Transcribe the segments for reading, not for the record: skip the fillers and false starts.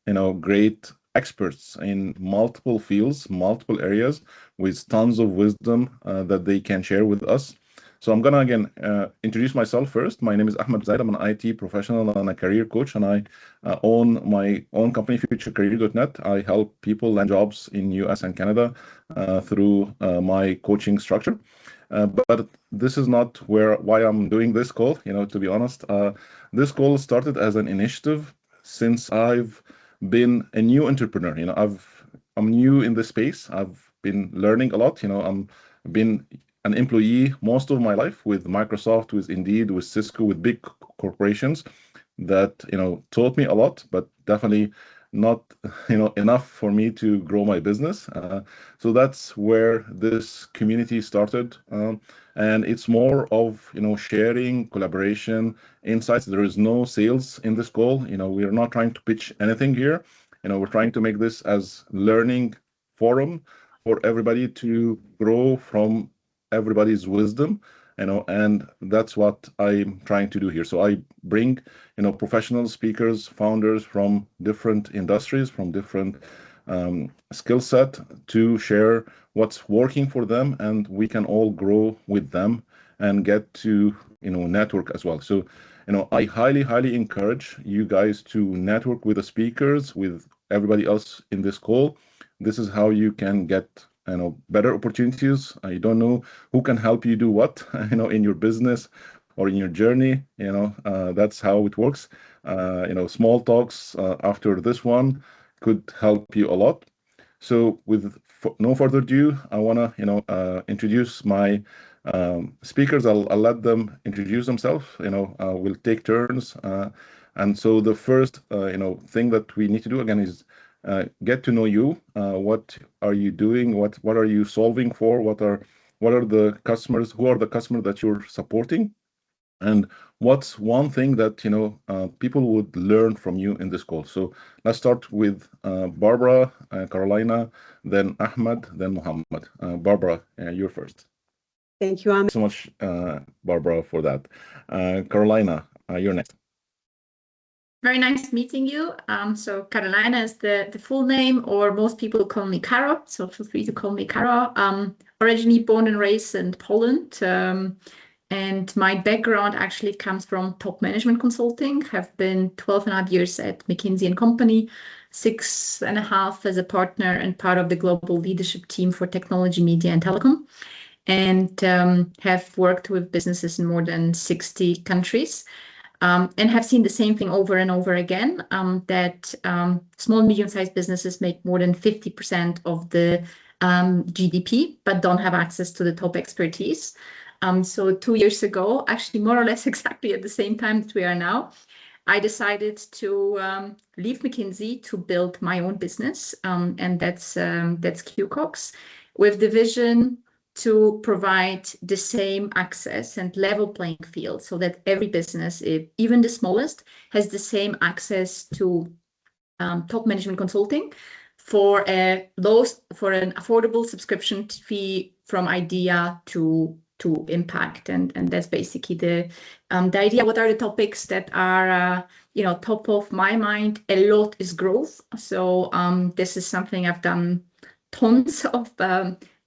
of great experts in multiple fields, multiple areas, with tons of wisdom that they can share with us. So I'm gonna again introduce myself first. My name is Ahmed Khalil. I'm an IT professional and a career coach, and I own my own company, FutureCareer.net. I help people land jobs in US and Canada through my coaching structure. But this is not why I'm doing this call. To be honest, this call started as an initiative since I've been a new entrepreneur. I'm new in this space. I've been learning a lot. I'm been an employee most of my life with Microsoft, with Indeed, with Cisco, with big corporations that taught me a lot, but definitely not enough for me to grow my business. So that's where this community started, and it's more of sharing, collaboration, insights. There is no sales in this call. We are not trying to pitch anything here. We're trying to make this as learning forum for everybody to grow from everybody's wisdom, and that's what I'm trying to do here. So I bring professional speakers, founders from different industries, from different skill set, to share what's working for them, and we can all grow with them and get to network as well. So I highly encourage you guys to network with the speakers, with everybody else in this call. This is how you can get better opportunities. You don't know who can help you do what in your business or in your journey. That's how it works. Small talks after this one could help you a lot. So with no further ado, I want to introduce my speakers. I'll let them introduce themselves. We'll take turns, and so the first thing that we need to do again is get to know you. What are you doing? What are you solving for? What are the customers? Who are the customers that you're supporting? And what's one thing that people would learn from you in this call? So let's start with Barbara, Karolina, then Ahmed, then Mohammed. Barbara, you're first. Thank you, Ahmed. So much, Barbara, for that. Karolina, you're next. Very nice meeting you. So Karolina is the full name, or most people call me Karo, so feel free to call me Karo. Originally born and raised in Poland, and my background actually comes from top management consulting. Have been 12.5 years at McKinsey and Company, 6.5 as a partner and part of the global leadership team for technology, media, and telecom, and have worked with businesses in more than 60 countries. And have seen the same thing over and over again, that small and medium-sized businesses make more than 50% of the GDP, but don't have access to the top expertise. So 2 years ago, actually more or less exactly at the same time that we are now, I decided to leave McKinsey to build my own business, and that's QCox, with the vision to provide the same access and level playing field, so that every business, even the smallest, has the same access to top management consulting for an affordable subscription fee, from idea to impact. And that's basically the idea. What are the topics that are top of my mind? A lot is growth. So this is something I've done tons of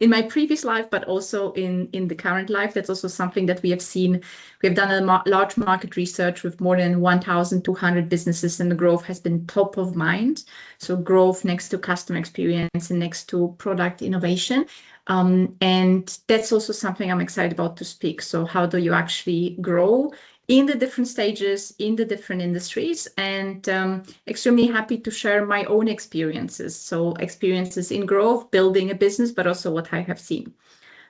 in my previous life, but also in the current life. That's also something that we have seen. We have done a large market research with more than 1,200 businesses, and the growth has been top of mind. So growth next to customer experience and next to product innovation. And that's also something I'm excited about to speak. So how do you actually grow in the different stages, in the different industries, and extremely happy to share my own experiences. So experiences in growth, building a business, but also what I have seen.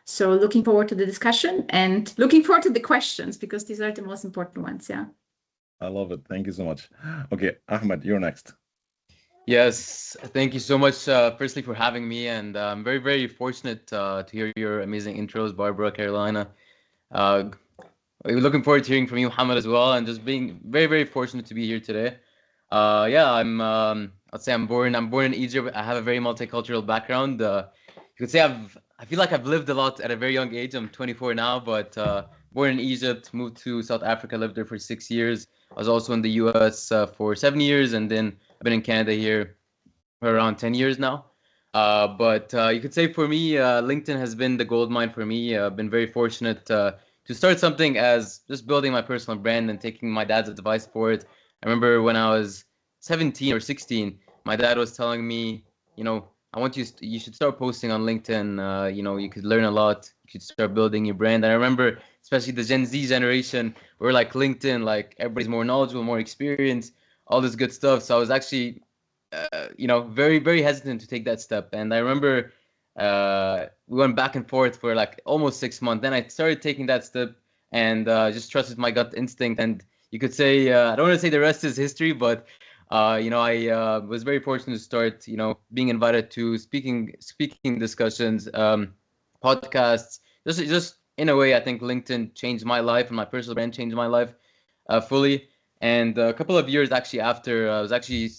So looking forward to the discussion and looking forward to the questions, because these are the most important ones. Yeah. I love it. Thank you so much. Okay, Ahmed, you're next. Yes, thank you so much, firstly, for having me. And I'm very, very fortunate to hear your amazing intros, Barbara, Karolina. We're looking forward to hearing from you, Mohamed, as well, and just being very, very fortunate to be here today. Yeah, I'd say I'm born in Egypt. I have a very multicultural background. You could say I feel like I've lived a lot at a very young age. I'm 24 now, but born in Egypt, moved to South Africa, lived there for 6 years. I was also in the US for 7 years, and then I've been in Canada here for around 10 years now. But you could say for me, LinkedIn has been the gold mine for me. I've been very fortunate to start something as just building my personal brand and taking my dad's advice for it. I remember when I was 17 or 16, my dad was telling me, I want you should start posting on LinkedIn. You could learn a lot. You should start building your brand. And I remember, especially the Gen Z generation, we're like LinkedIn, like everybody's more knowledgeable, more experienced, all this good stuff. So I was actually very, very hesitant to take that step. And I remember we went back and forth for like almost 6 months. Then I started taking that step and just trusted my gut instinct. And you could say, I don't want to say the rest is history, but I was very fortunate to start, being invited to speaking discussions, podcasts. Just in a way, I think LinkedIn changed my life and my personal brand changed my life fully. And a couple of years actually after, I was actually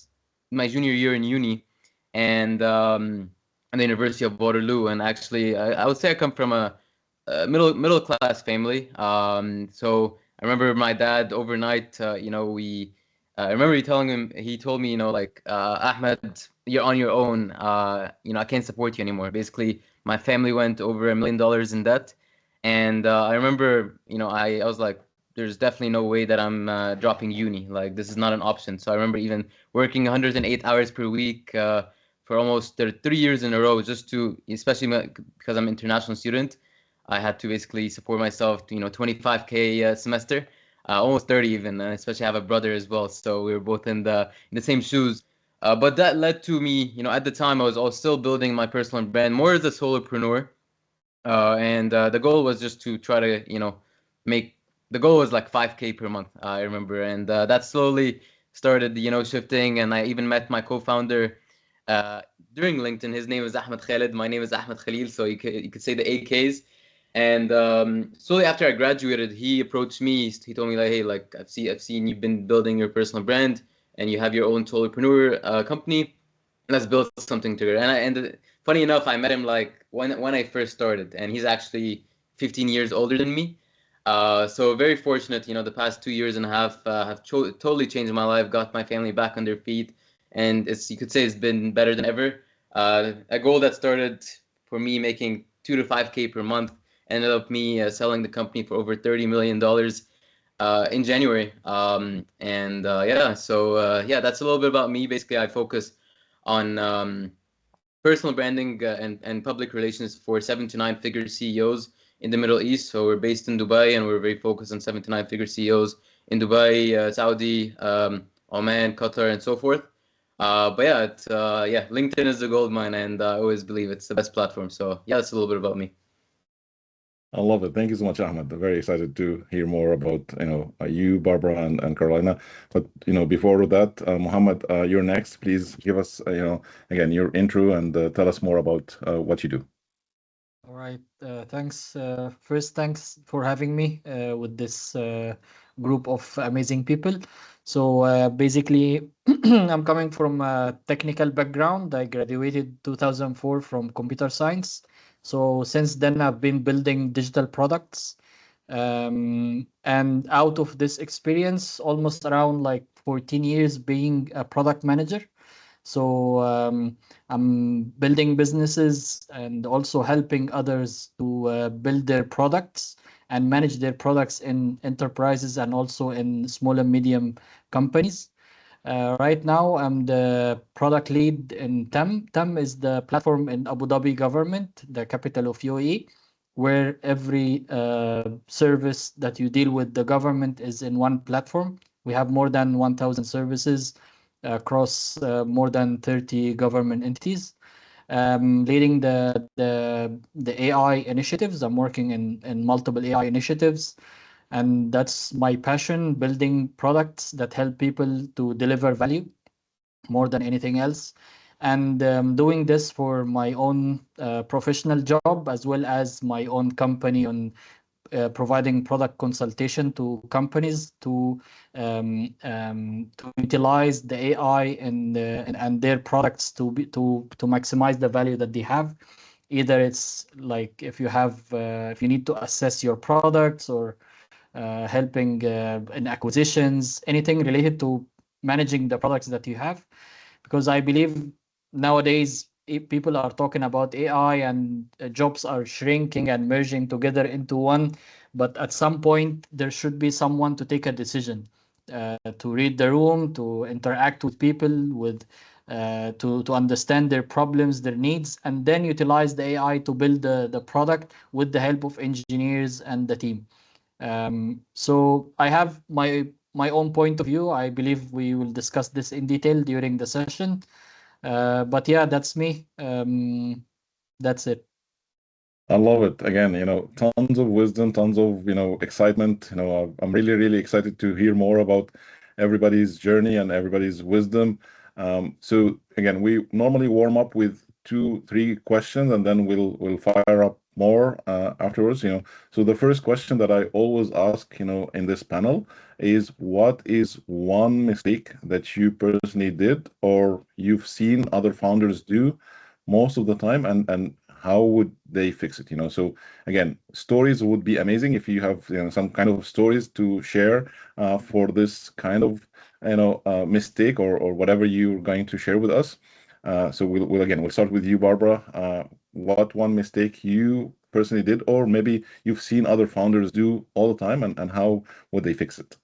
my junior year in uni, and at the University of Waterloo. And actually, I would say I come from a middle class family. So I remember my dad overnight. I remember he told me, like, Ahmed, you're on your own. I can't support you anymore. Basically, my family went over $1 million in debt, and I remember, I was like, there's definitely no way that I'm dropping uni. Like, this is not an option. So I remember even working 108 hours per week for almost 3 years in a row, just to, especially because I'm an international student, I had to basically support myself, 25K a semester, almost 30 even, and especially I have a brother as well. So we were both in the same shoes. But that led to me, at the time I was still building my personal brand more as a solopreneur. And the goal was just to try to, make, the goal was like 5K per month, I remember. And that slowly started, shifting. And I even met my co-founder during LinkedIn. His name is Ahmed Khalil. My name is Ahmed Khalil. So you could say the AKs. And slowly after I graduated, he approached me. He told me, like, hey, like, I've seen you've been building your personal brand and you have your own solopreneur company. Let's build something together. And funny enough, I met him like when I first started, and he's actually 15 years older than me. So very fortunate, the past 2 years and a half have totally changed my life, got my family back on their feet, and you could say it's been better than ever. A goal that started for me making 2 to 5K per month ended up me selling the company for over $30 million in January. So that's a little bit about me. Basically, I focus on personal branding and public relations for 7 to 9 figure CEOs in the Middle East. So we're based in Dubai, and we're very focused on 7 to 9 figure CEOs in Dubai, Saudi, Oman, Qatar, and so forth. LinkedIn is the gold mine, and I always believe it's the best platform. So yeah, that's a little bit about me. I love it. Thank you so much, Ahmed. I'm very excited to hear more about, you, Barbara, and Carolina. But, before that, Mohammed, you're next. Please give us, again, your intro and tell us more about what you do. All right. Thanks. First, thanks for having me with this group of amazing people. So basically, I'm coming from a technical background. I graduated 2004 from computer science. So since then, I've been building digital products. And out of this experience, almost around like 14 years being a product manager. So I'm building businesses and also helping others to build their products and manage their products in enterprises and also in small and medium companies. Right now, I'm the product lead in TEM. TEM is the platform in Abu Dhabi government, the capital of UAE, where every service that you deal with the government is in one platform. We have more than 1,000 services across more than 30 government entities. Leading the AI initiatives. I'm working in multiple AI initiatives, and that's my passion, building products that help people to deliver value more than anything else. And doing this for my own professional job as well as my own company on providing product consultation to companies to utilize the AI and their products to maximize the value that they have. Either it's like if you need to assess your products or helping in acquisitions, anything related to managing the products that you have, because I believe nowadays people are talking about AI and jobs are shrinking and merging together into one. But at some point, there should be someone to take a decision, to read the room, to interact with people, to understand their problems, their needs, and then utilize the AI to build the product with the help of engineers and the team. So I have my own point of view. I believe we will discuss this in detail during the session. But yeah, that's me. That's it. I love it. Again, tons of wisdom, tons of, excitement. I'm really, really excited to hear more about everybody's journey and everybody's wisdom. So again, we normally warm up with 2, 3 questions, and then we'll fire up more afterwards. So the first question that I always ask, in this panel is, what is one mistake that you personally did or you've seen other founders do most of the time, and how would they fix it? So again, stories would be amazing if you have some kind of stories to share for this kind of mistake or whatever you're going to share with us. So we'll start with you, Barbara. What one mistake you personally did, or maybe you've seen other founders do all the time, and how would they fix it?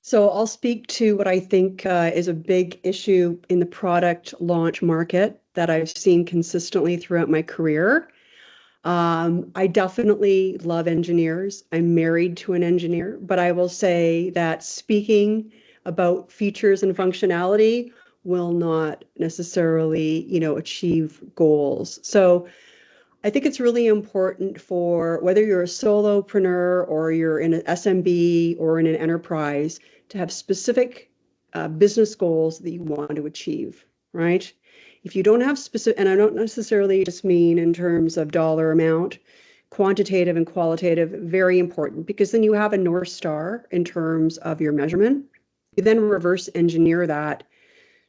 So I'll speak to what I think is a big issue in the product launch market that I've seen consistently throughout my career. I definitely love engineers. I'm married to an engineer, but I will say that speaking about features and functionality will not necessarily, achieve goals. So I think it's really important for whether you're a solopreneur or you're in an SMB or in an enterprise to have specific business goals that you want to achieve, right? If you don't have specific, and I don't necessarily just mean in terms of dollar amount, quantitative and qualitative, very important, because then you have a North Star in terms of your measurement. You then reverse engineer that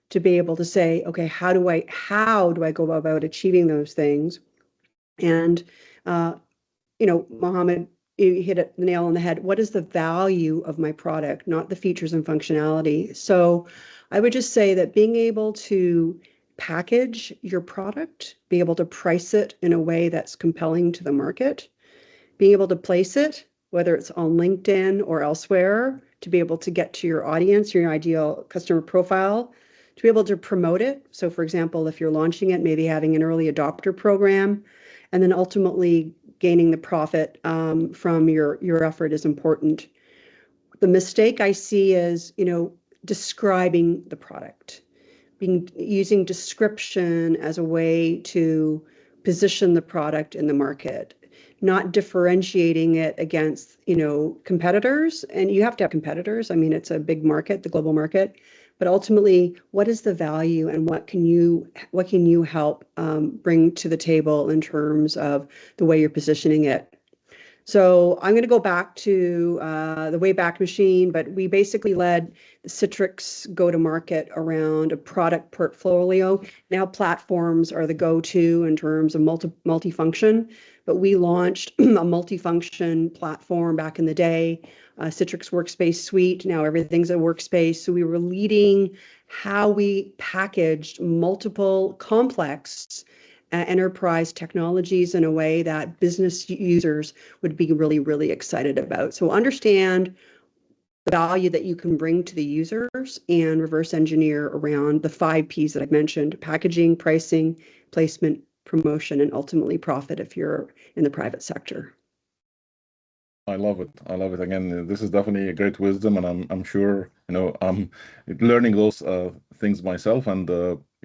to be able to say, okay, how do I go about achieving those things? And, Mohamed, you hit the nail on the head. What is the value of my product, not the features and functionality? So I would just say that being able to package your product, be able to price it in a way that's compelling to the market, being able to place it, whether it's on LinkedIn or elsewhere, to be able to get to your audience, your ideal customer profile, to be able to promote it. So for example, if you're launching it, maybe having an early adopter program, and then ultimately gaining the profit from your effort is important. The mistake I see is, describing the product, using description as a way to position the product in the market, not differentiating it against, competitors. And you have to have competitors. I mean, it's a big market, the global market. But ultimately, what is the value and what can you help bring to the table in terms of the way you're positioning it? So I'm going to go back to the Wayback Machine, but we basically led the Citrix go-to-market around a product portfolio. Now platforms are the go-to in terms of multifunction, but we launched a multifunction platform back in the day, Citrix Workspace Suite. Now everything's a workspace. So we were leading how we packaged multiple complex enterprise technologies in a way that business users would be really, really excited about. So understand the value that you can bring to the users and reverse engineer around the 5 Ps that I've mentioned: packaging, pricing, placement, promotion, and ultimately profit if you're in the private sector. I love it. I love it. Again, this is definitely a great wisdom, and I'm sure I'm learning those things myself. And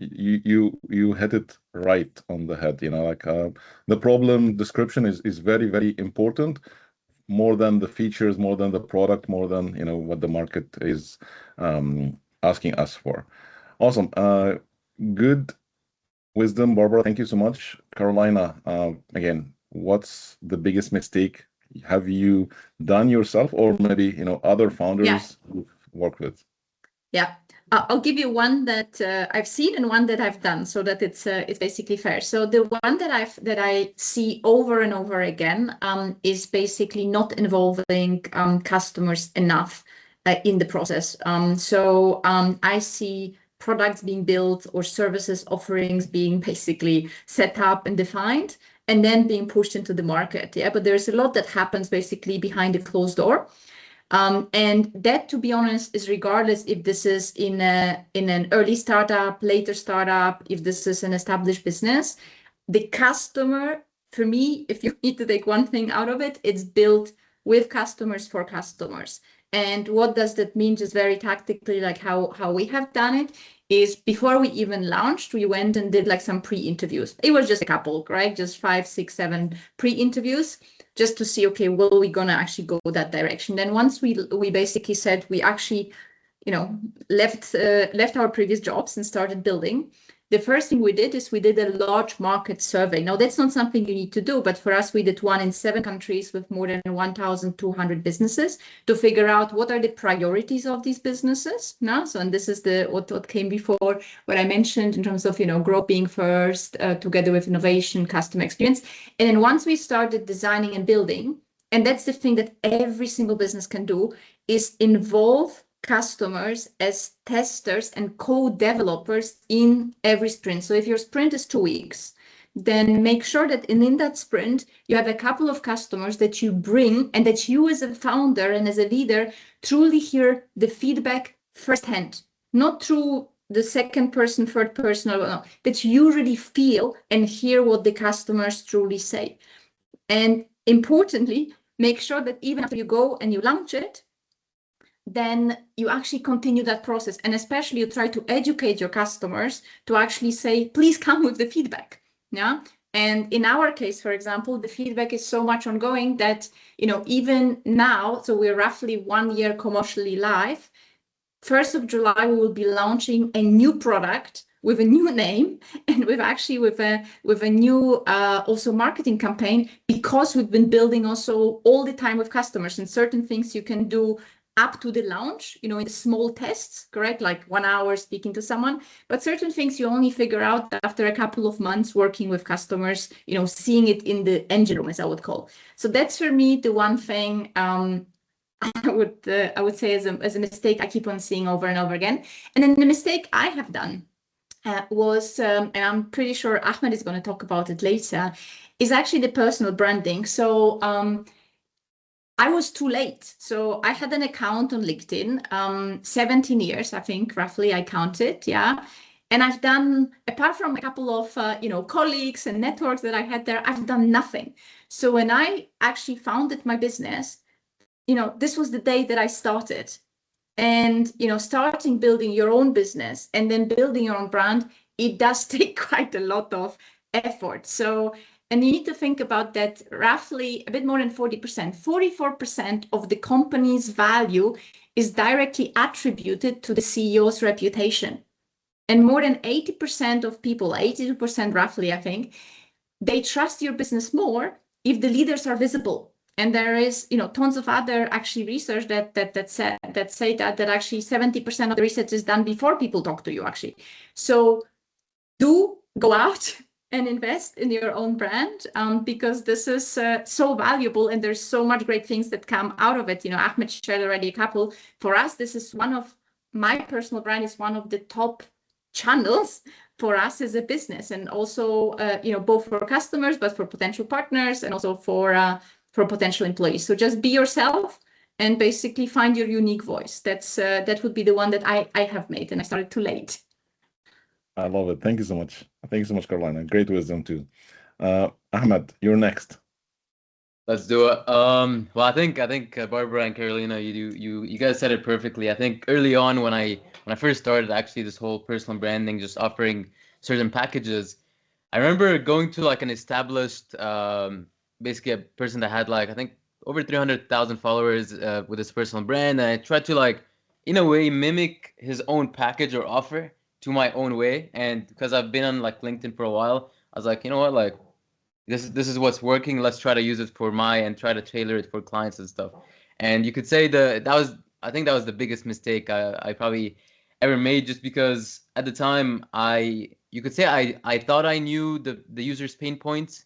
you hit it right on the head. Like the problem description is very, very important, more than the features, more than the product, more than what the market is asking us for. Awesome. Good wisdom, Barbara. Thank you so much. Karolina, again, what's the biggest mistake have you done yourself, or maybe other founders you've worked with? Yeah, I'll give you one that I've seen and one that I've done, so that it's basically fair. So the one that I see over and over again is basically not involving customers enough in the process. I see products being built or services offerings being basically set up and defined and then being pushed into the market. Yeah, but there's a lot that happens basically behind the closed door. And that, to be honest, is regardless if this is in an early startup, later startup, if this is an established business, the customer, for me, if you need to take one thing out of it, it's built with customers for customers. And what does that mean? Just very tactically, like how we have done it is before we even launched, we went and did like some pre-interviews. It was just a couple, right? Just 5, 6, 7 pre-interviews just to see, okay, will we gonna actually go that direction? Then once we basically said we actually, left our previous jobs and started building. The first thing we did is we did a large market survey. Now, that's not something you need to do, but for us, we did one in 7 countries with more than 1,200 businesses to figure out what are the priorities of these businesses. No? So, and this is what came before, what I mentioned in terms of, growth being first, together with innovation, customer experience. And then once we started designing and building, and that's the thing that every single business can do, is involve customers as testers and co-developers in every sprint. So if your sprint is 2 weeks, then make sure that in that sprint, you have a couple of customers that you bring and that you as a founder and as a leader truly hear the feedback firsthand, not through the second person, third person, no, that you really feel and hear what the customers truly say. And importantly, make sure that even after you go and you launch it, then you actually continue that process. And especially you try to educate your customers to actually say, please come with the feedback. Yeah. And in our case, for example, the feedback is so much ongoing that, even now, so we're roughly 1 year commercially live. 1st of July, we will be launching a new product with a new name and with a new also marketing campaign, because we've been building also all the time with customers, and certain things you can do up to the launch, in the small tests, correct? Like 1 hour speaking to someone, but certain things you only figure out after a couple of months working with customers, seeing it in the engine room, as I would call. So that's for me the one thing I would say as a mistake I keep on seeing over and over again. And then the mistake I have done was, and I'm pretty sure Ahmed is going to talk about it later, is actually the personal branding. So I was too late. So I had an account on LinkedIn, 17 years, I think, roughly, I counted, yeah. And I've done, apart from a couple of, colleagues and networks that I had there, I've done nothing. So when I actually founded my business, this was the day that I started. And, starting building your own business and then building your own brand, it does take quite a lot of effort. So, and you need to think about that roughly a bit more than 40%, 44% of the company's value is directly attributed to the CEO's reputation. And more than 80% of people, 82% roughly, I think, they trust your business more if the leaders are visible. And there is, tons of other actually research that say that actually 70% of the research is done before people talk to you, actually. So do go out and invest in your own brand, because this is so valuable and there's so much great things that come out of it. Ahmed shared already a couple. For us, this is my personal brand is one of the top channels for us as a business, and also, both for customers, but for potential partners, and also for potential employees. So just be yourself and basically find your unique voice. That would be the one that I have made, and I started too late. I love it. Thank you so much. Thank you so much, Karolina. Great wisdom too. Ahmed, you're next. Let's do it. Well, I think Barbara and Karolina, you guys said it perfectly. I think early on when I first started actually this whole personal branding, just offering certain packages, I remember going to like an established, basically a person that had like I think over 300,000 followers with his personal brand, and I tried to like in a way mimic his own package or offer to my own way. And because I've been on like LinkedIn for a while, I was like, you know what, like this is what's working. Let's try to use it for and try to tailor it for clients and stuff. And you could say I think that was the biggest mistake I probably ever made, just because at the time you could say I thought I knew the user's pain points,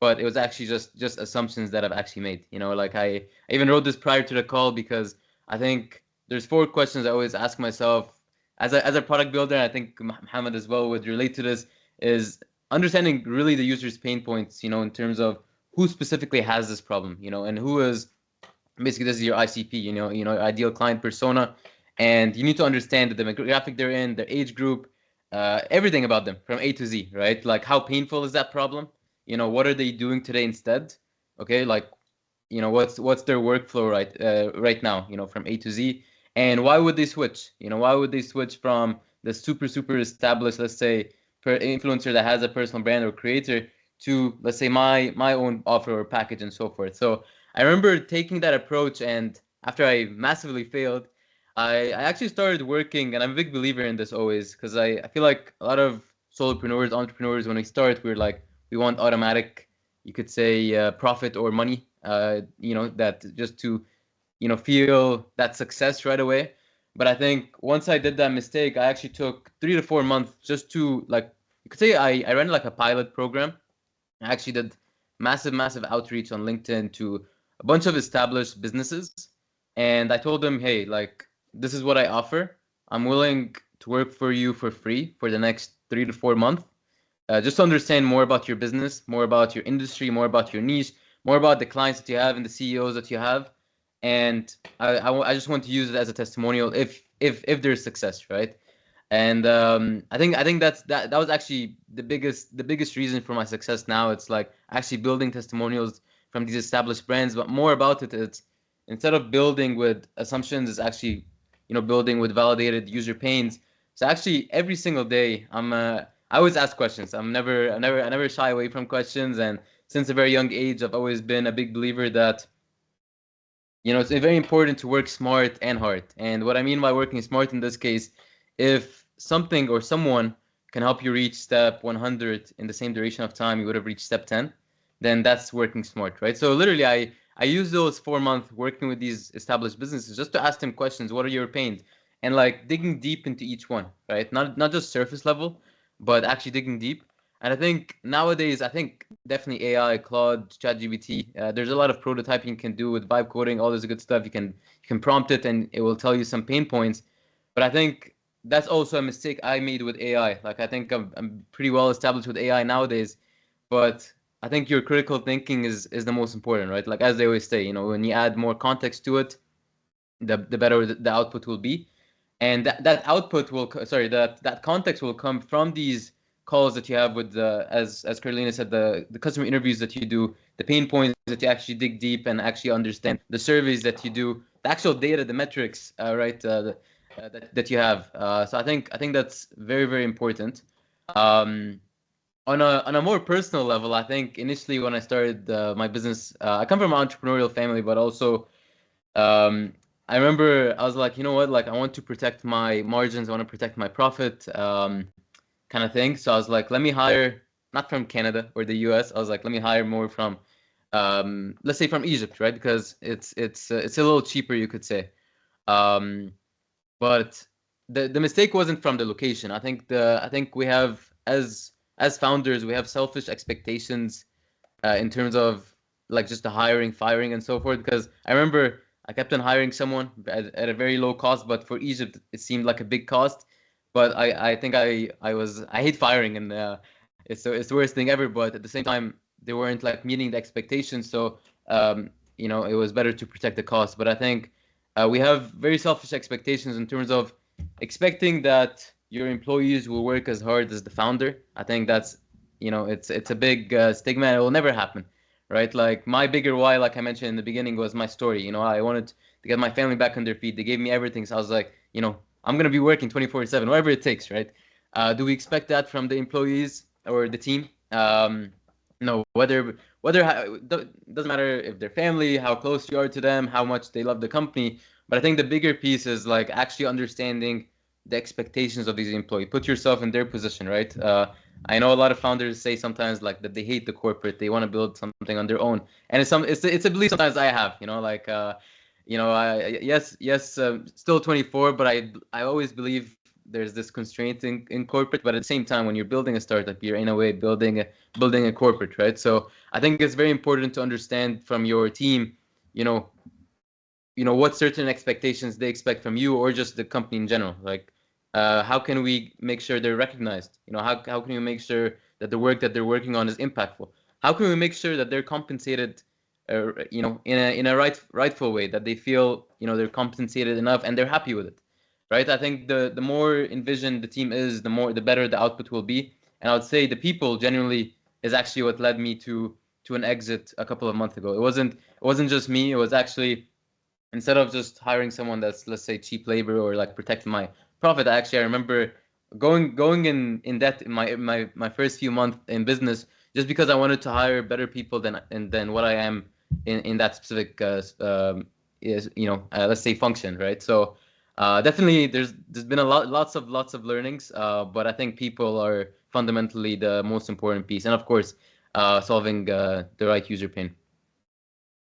but it was actually just assumptions that I've actually made. Like I even wrote this prior to the call, because I think there's 4 questions I always ask myself as a product builder. And I think Mohamed as well would relate to this, is understanding really the user's pain points, you know, in terms of who specifically has this problem, you know, and who is basically, this is your ICP, you know, ideal client persona, and you need to understand the demographic they're in, their age group, everything about them from A to Z, right? Like, how painful is that problem? You know, what are they doing today instead? Okay, like, you know, what's their workflow right now, you know, from A to Z, and why would they switch? You know, why would they switch from the super established, let's say, influencer that has a personal brand or creator to, let's say, my own offer or package and so forth. So I remember taking that approach, and after I massively failed, I actually started working, and I'm a big believer in this always, because I feel like a lot of solopreneurs, entrepreneurs, when we start, we're like, we want automatic, you could say, profit or money, you know, that just to, you know, feel that success right away. But I think once I did that mistake, I actually took 3 to 4 months just to, like, you could say I ran like a pilot program. I actually did massive outreach on LinkedIn to a bunch of established businesses. And I told them, hey, like, this is what I offer. I'm willing to work for you for free for the next 3 to 4 months. Just to understand more about your business, more about your industry, more about your niche, more about the clients that you have and the CEOs that you have. And I just want to use it as a testimonial if there's success, right? And I think that was actually the biggest reason for my success now. It's like actually building testimonials from these established brands, but more about it, it's instead of building with assumptions, it's actually, you know, building with validated user pains. So actually every single day I always ask questions. I never shy away from questions, and since a very young age I've always been a big believer that, you know, it's very important to work smart and hard. And what I mean by working smart in this case, if something or someone can help you reach step 100 in the same duration of time you would have reached step 10, then that's working smart, right? So literally, I use those 4 months working with these established businesses just to ask them questions. What are your pains? And like digging deep into each one, right? Not just surface level, but actually digging deep. And I think nowadays, I think definitely AI, Claude, ChatGPT, there's a lot of prototyping you can do with vibe coding, all this good stuff. You can prompt it and it will tell you some pain points. But I think that's also a mistake I made with AI. Like, I think I'm pretty well established with AI nowadays, but I think your critical thinking is the most important, right? Like, as they always say, you know, when you add more context to it, the better the output will be. And that output will, sorry, that context will come from these calls that you have with the, as Karolina said, the customer interviews that you do, the pain points that you actually dig deep and actually understand, the surveys that you do, the actual data, the metrics, right, that you have. So I think that's very important. On a more personal level, I think initially when I started my business, I come from an entrepreneurial family, but also I remember I was like, you know what, like, I want to protect my margins, I want to protect my profit, kind of thing. So I was like, let me hire, not from Canada or the US, I was like, let me hire more from, let's say from Egypt, right? Because it's a little cheaper, you could say. But the mistake wasn't from the location. I think we have, as founders, we have selfish expectations in terms of like just the hiring, firing, and so forth. Because I remember I kept on hiring someone at a very low cost, but for Egypt it seemed like a big cost. But I think I hate firing, and it's the worst thing ever. But at the same time, they weren't like meeting the expectations, so you know, it was better to protect the cost. But I think we have very selfish expectations in terms of expecting that your employees will work as hard as the founder. I think that's, you know, it's a big stigma. It will never happen, right? Like, my bigger why, like I mentioned in the beginning, was my story. You know, I wanted to get my family back on their feet. They gave me everything, so I was like, you know, I'm gonna be working 24/7, whatever it takes, right? Do we expect that from the employees or the team? No, whether doesn't matter if they're family, how close you are to them, how much they love the company. But I think the bigger piece is like actually understanding the expectations of these employees. Put yourself in their position, right? I know a lot of founders say sometimes like that they hate the corporate, they want to build something on their own, and it's a belief sometimes I have, you know, like you know, still 24, but I always believe there's this constraint in corporate, but at the same time, when you're building a startup, you're in a way building a corporate, right? So I think it's very important to understand from your team, you know, what certain expectations they expect from you or just the company in general. Like, how can we make sure they're recognized? How can we make sure that the work that they're working on is impactful? How can we make sure that they're compensated, in a rightful way, that they feel, they're compensated enough and they're happy with it, right? I think the more envisioned the team is, the better the output will be. And I would say the people generally is actually what led me to an exit a couple of months ago. It wasn't just me. It was actually, instead of just hiring someone that's, let's say, cheap labor or like protecting my profit, I remember going in debt in my first few months in business, just because I wanted to hire better people than what I am in that specific let's say function, right? So definitely there's been lots of learnings, but I think people are fundamentally the most important piece, and of course solving the right user pain.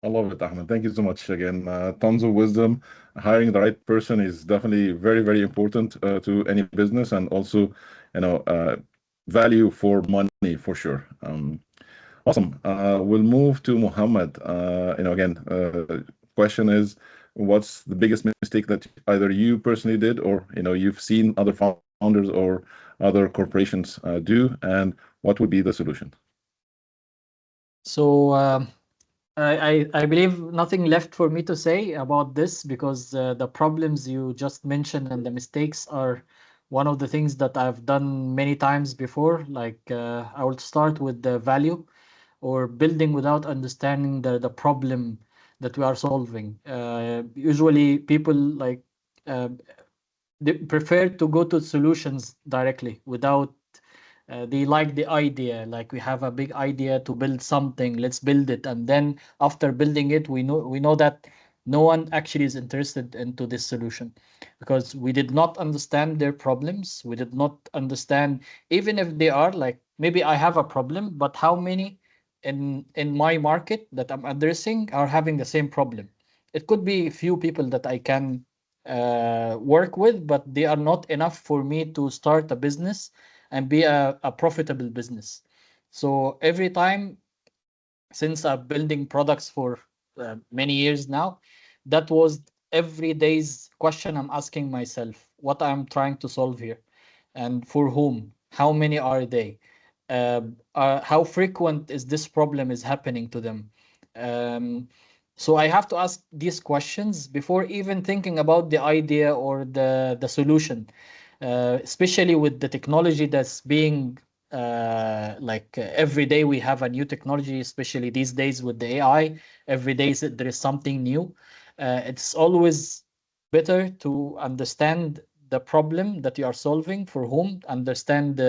I love it, Ahmed. Thank you so much again. Tons of wisdom. Hiring the right person is definitely very, very important to any business, and also, value for money for sure. Awesome. We'll move to Mohammed. Again, question is, what's the biggest mistake that either you personally did, or you've seen other founders or other corporations do, and what would be the solution? So I believe nothing left for me to say about this, because the problems you just mentioned and the mistakes are one of the things that I've done many times before. Like I will start with the value, or building without understanding the problem that we are solving. Usually people like they prefer to go to solutions directly without they like the idea, like we have a big idea to build something, let's build it, and then after building it, we know that no one actually is interested into this solution, because we did not understand their problems. We did not understand, even if they are like, maybe I have a problem, but how many in my market that I'm addressing are having the same problem? It could be few people that I can work with, but they are not enough for me to start a business and be a profitable business. So every time, since I'm building products for many years now, that was every day's question I'm asking myself: what I'm trying to solve here, and for whom? How many are they? How frequent is this problem is happening to them? So I have to ask these questions before even thinking about the idea or the solution, especially with the technology that's being every day we have a new technology, especially these days with the AI. Every day there is something new. It's always better to understand the problem that you are solving, for whom, understand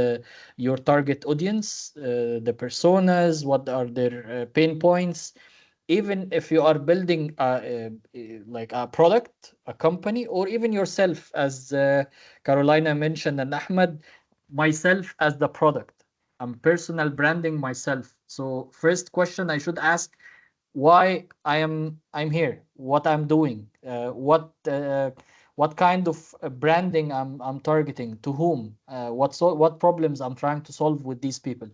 your target audience, the personas, what are their pain points. Even if you are building like a product, a company, or even yourself, as Karolina mentioned, and Ahmed, myself as the product. I'm personal branding myself. So first question I should ask: why I'm here, what I'm doing, what kind of branding I'm targeting, to whom, what problems I'm trying to solve with these people.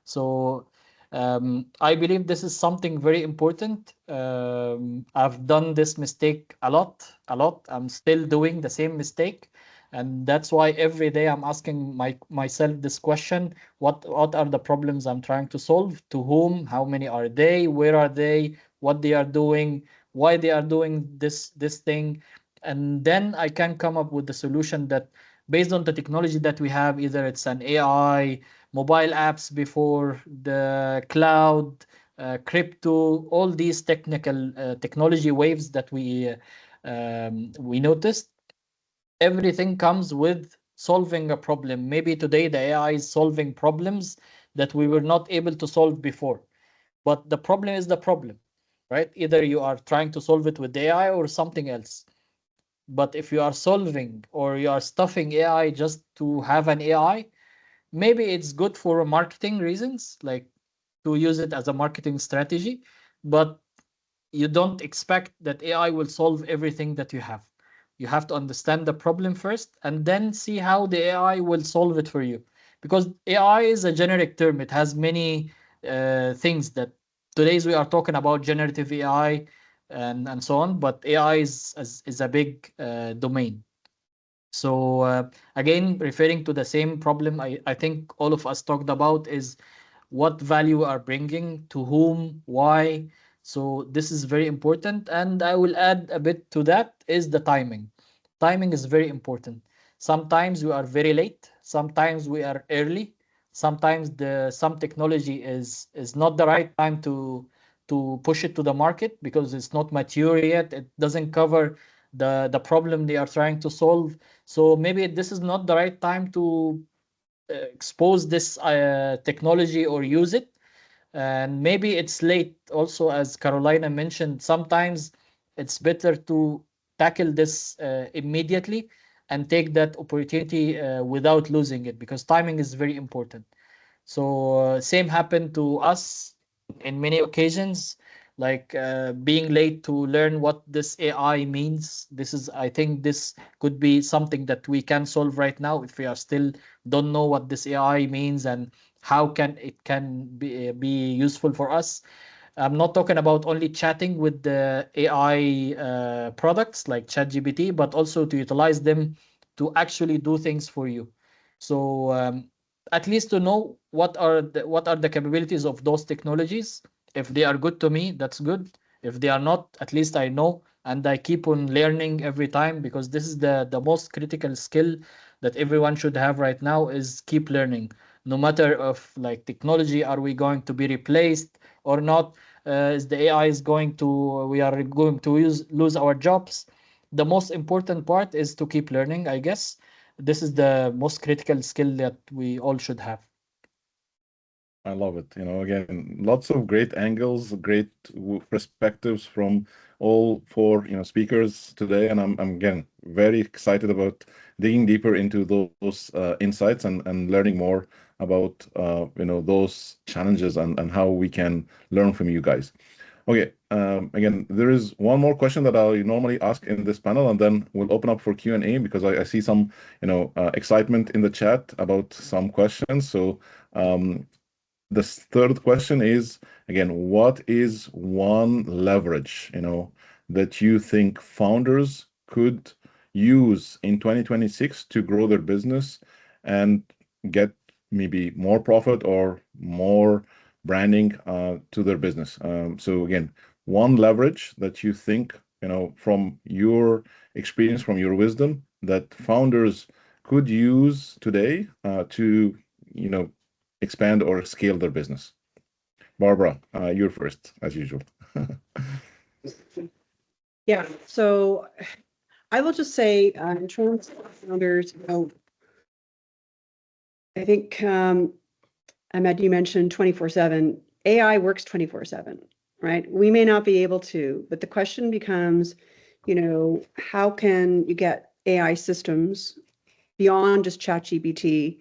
So I believe this is something very important. I've done this mistake a lot. I'm still doing the same mistake, and that's why every day I'm asking myself this question: what are the problems I'm trying to solve? To whom? How many are they? Where are they? What they are doing? Why they are doing this thing? And then I can come up with the solution that, based on the technology that we have, either it's an AI, mobile apps before, the cloud, crypto, all these technology waves that we noticed. Everything comes with solving a problem. Maybe today the AI is solving problems that we were not able to solve before, but the problem is the problem, right? Either you are trying to solve it with AI or something else. But if you are solving, or you are stuffing AI just to have an AI, maybe it's good for marketing reasons, like to use it as a marketing strategy, but you don't expect that AI will solve everything that you have. You have to understand the problem first, and then see how the AI will solve it for you. Because AI is a generic term. It has many things that today's we are talking about generative AI. and so on. But AI is a big domain. So again, referring to the same problem, I think all of us talked about is what value are bringing to whom, why. So this is very important. And I will add a bit to that is the timing. Timing is very important. Sometimes we are very late, sometimes we are early, sometimes some technology is not the right time to push it to the market because it's not mature yet. It doesn't cover the problem they are trying to solve. So maybe this is not the right time to expose this technology or use it. And maybe it's late also, as Karolina mentioned. Sometimes it's better to tackle this immediately and take that opportunity without losing it, because timing is very important. So same happened to us in many occasions, like being late to learn what this AI means. I think this could be something that we can solve right now if we are still don't know what this AI means and how can be useful for us. I'm not talking about only chatting with the AI products like ChatGPT, but also to utilize them to actually do things for you. So at least to know what are the capabilities of those technologies. If they are good to me, that's good. If they are not, at least I know, and I keep on learning every time, because this is the most critical skill that everyone should have right now, is keep learning. No matter of like technology, are we going to be replaced or not? Is the AI is going to we are going to lose our jobs? The most important part is to keep learning, I guess. This is the most critical skill that we all should have. I love it. Again, lots of great angles, great perspectives from all four, speakers today, and I'm again very excited about digging deeper into those insights and learning more about those challenges and how we can learn from you guys. Okay, again, there is one more question that I normally ask in this panel, and then we'll open up for Q&A because I see some excitement in the chat about some questions. So the third question is, again, what is one leverage, that you think founders could use in 2026 to grow their business and get maybe more profit or more branding to their business? So again, one leverage that you think, from your experience, from your wisdom, that founders could use today to, expand or scale their business. Barbara, you're first, as usual. Yeah, so I will just say, in terms of founders, I think, Ahmed, you mentioned 24/7. AI works 24/7, right? We may not be able to, but the question becomes, how can you get AI systems beyond just ChatGPT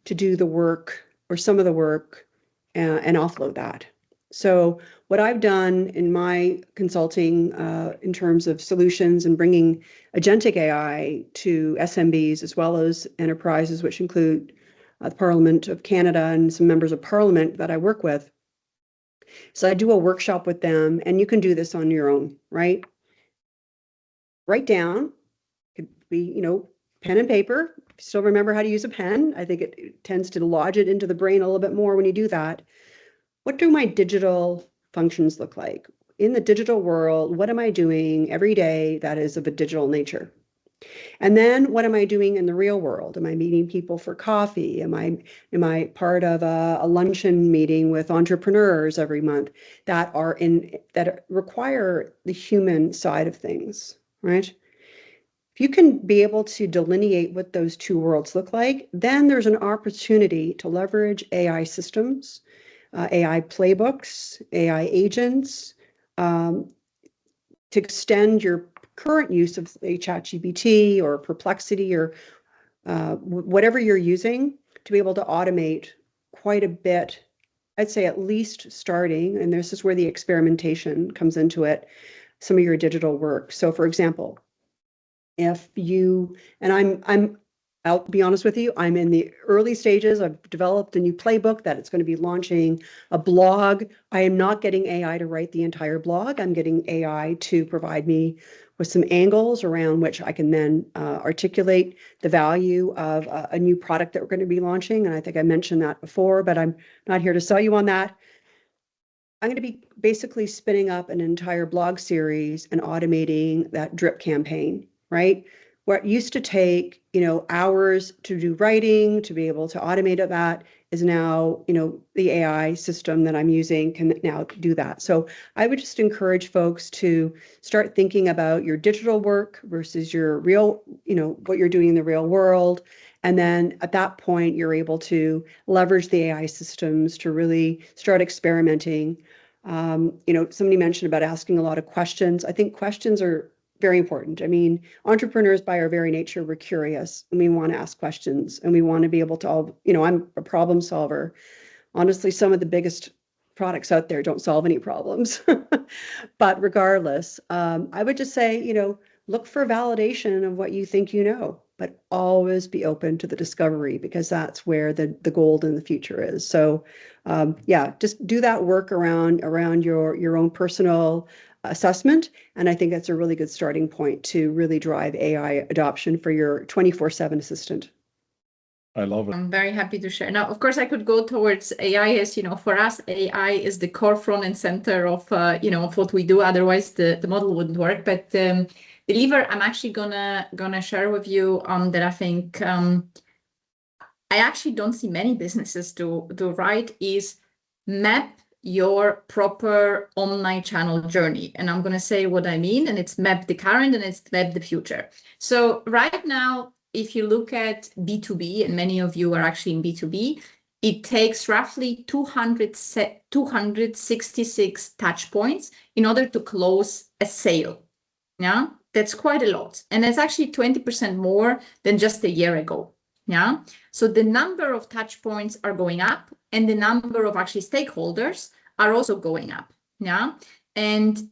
to do the work or some of the work and offload that? So what I've done in my consulting in terms of solutions and bringing agentic AI to SMBs as well as enterprises, which include the Parliament of Canada and some members of Parliament that I work with. So I do a workshop with them, and you can do this on your own, right? Write down, could be, pen and paper. Still remember how to use a pen. I think it tends to lodge it into the brain a little bit more when you do that. What do my digital functions look like? In the digital world, what am I doing every day that is of a digital nature? And then what am I doing in the real world? Am I meeting people for coffee? Am I part of a luncheon meeting with entrepreneurs every month that require the human side of things, right? If you can be able to delineate what those two worlds look like, then there's an opportunity to leverage AI systems, AI playbooks, AI agents, to extend your current use of a ChatGPT or Perplexity or whatever you're using, to be able to automate quite a bit. I'd say at least starting, and this is where the experimentation comes into it, some of your digital work. So for example, if you, and I'm I'll be honest with you, I'm in the early stages. I've developed a new playbook that it's going to be launching a blog. I am not getting AI to write the entire blog. I'm getting AI to provide me with some angles around which I can then articulate the value of a new product that we're going to be launching. And I think I mentioned that before, but I'm not here to sell you on that. I'm going to be basically spinning up an entire blog series and automating that drip campaign, right? Where it used to take, hours to do writing, to be able to automate that is now, the AI system that I'm using can now do that. So I would just encourage folks to start thinking about your digital work versus your real, what you're doing in the real world. And then at that point, you're able to leverage the AI systems to really start experimenting. Somebody mentioned about asking a lot of questions. I think questions are very important. I mean, entrepreneurs by our very nature, we're curious and we want to ask questions and we want to be able to I'm a problem solver. Honestly, some of the biggest products out there don't solve any problems. But regardless, I would just say, look for validation of what you think you know, but always be open to the discovery because that's where the gold in the future is. So just do that work around your own personal assessment. And I think that's a really good starting point to really drive AI adoption for your 24/7 assistant. I love it. I'm very happy to share. Now, of course, I could go towards AI as, for us, AI is the core front and center of, of what we do. Otherwise, the model wouldn't work. But the lever I'm actually gonna share with you that I think I actually don't see many businesses do right is map your proper omni-channel journey. And I'm going to say what I mean, and it's map the current and it's map the future. So right now, if you look at B2B, and many of you are actually in B2B, it takes roughly 266 touch points in order to close a sale. Yeah, that's quite a lot. And that's actually 20% more than just a year ago. Yeah, so the number of touch points are going up and the number of actually stakeholders are also going up. Yeah, and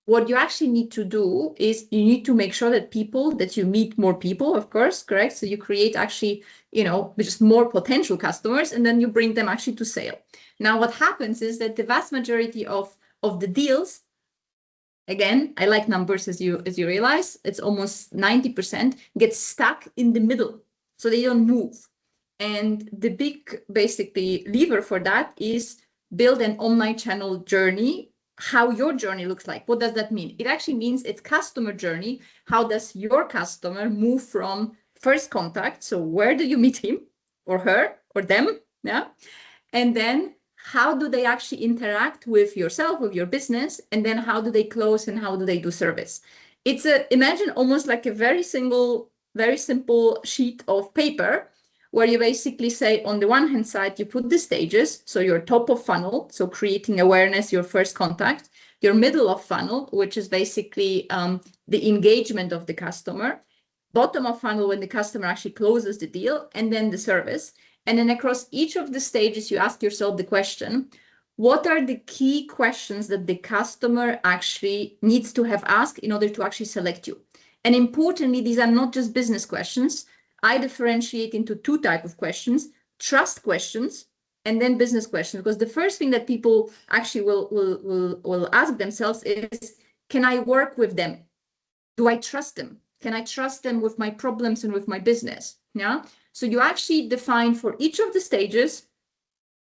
what you actually need to do is you need to make sure that you meet more people, of course, correct? So you create actually, just more potential customers and then you bring them actually to sale. Now, what happens is that the vast majority of the deals, again, I like numbers as you realize, it's almost 90% get stuck in the middle. So they don't move. And the big, basically, lever for that is build an omni-channel journey, how your journey looks like. What does that mean? It actually means it's customer journey. How does your customer move from first contact? So where do you meet him or her or them? Yeah. And then how do they actually interact with yourself, with your business? And then how do they close and how do they do service? It's imagine almost like a very simple sheet of paper where you basically say, on the one hand side, you put the stages, so your top of funnel, so creating awareness, your first contact, your middle of funnel, which is basically the engagement of the customer, bottom of funnel when the customer actually closes the deal, and then the service. And then across each of the stages, you ask yourself the question, what are the key questions that the customer actually needs to have asked in order to actually select you? And importantly, these are not just business questions. I differentiate into two types of questions, trust questions and then business questions, because the first thing that people actually will ask themselves is, can I work with them? Do I trust them? Can I trust them with my problems and with my business? Yeah. So you actually define for each of the stages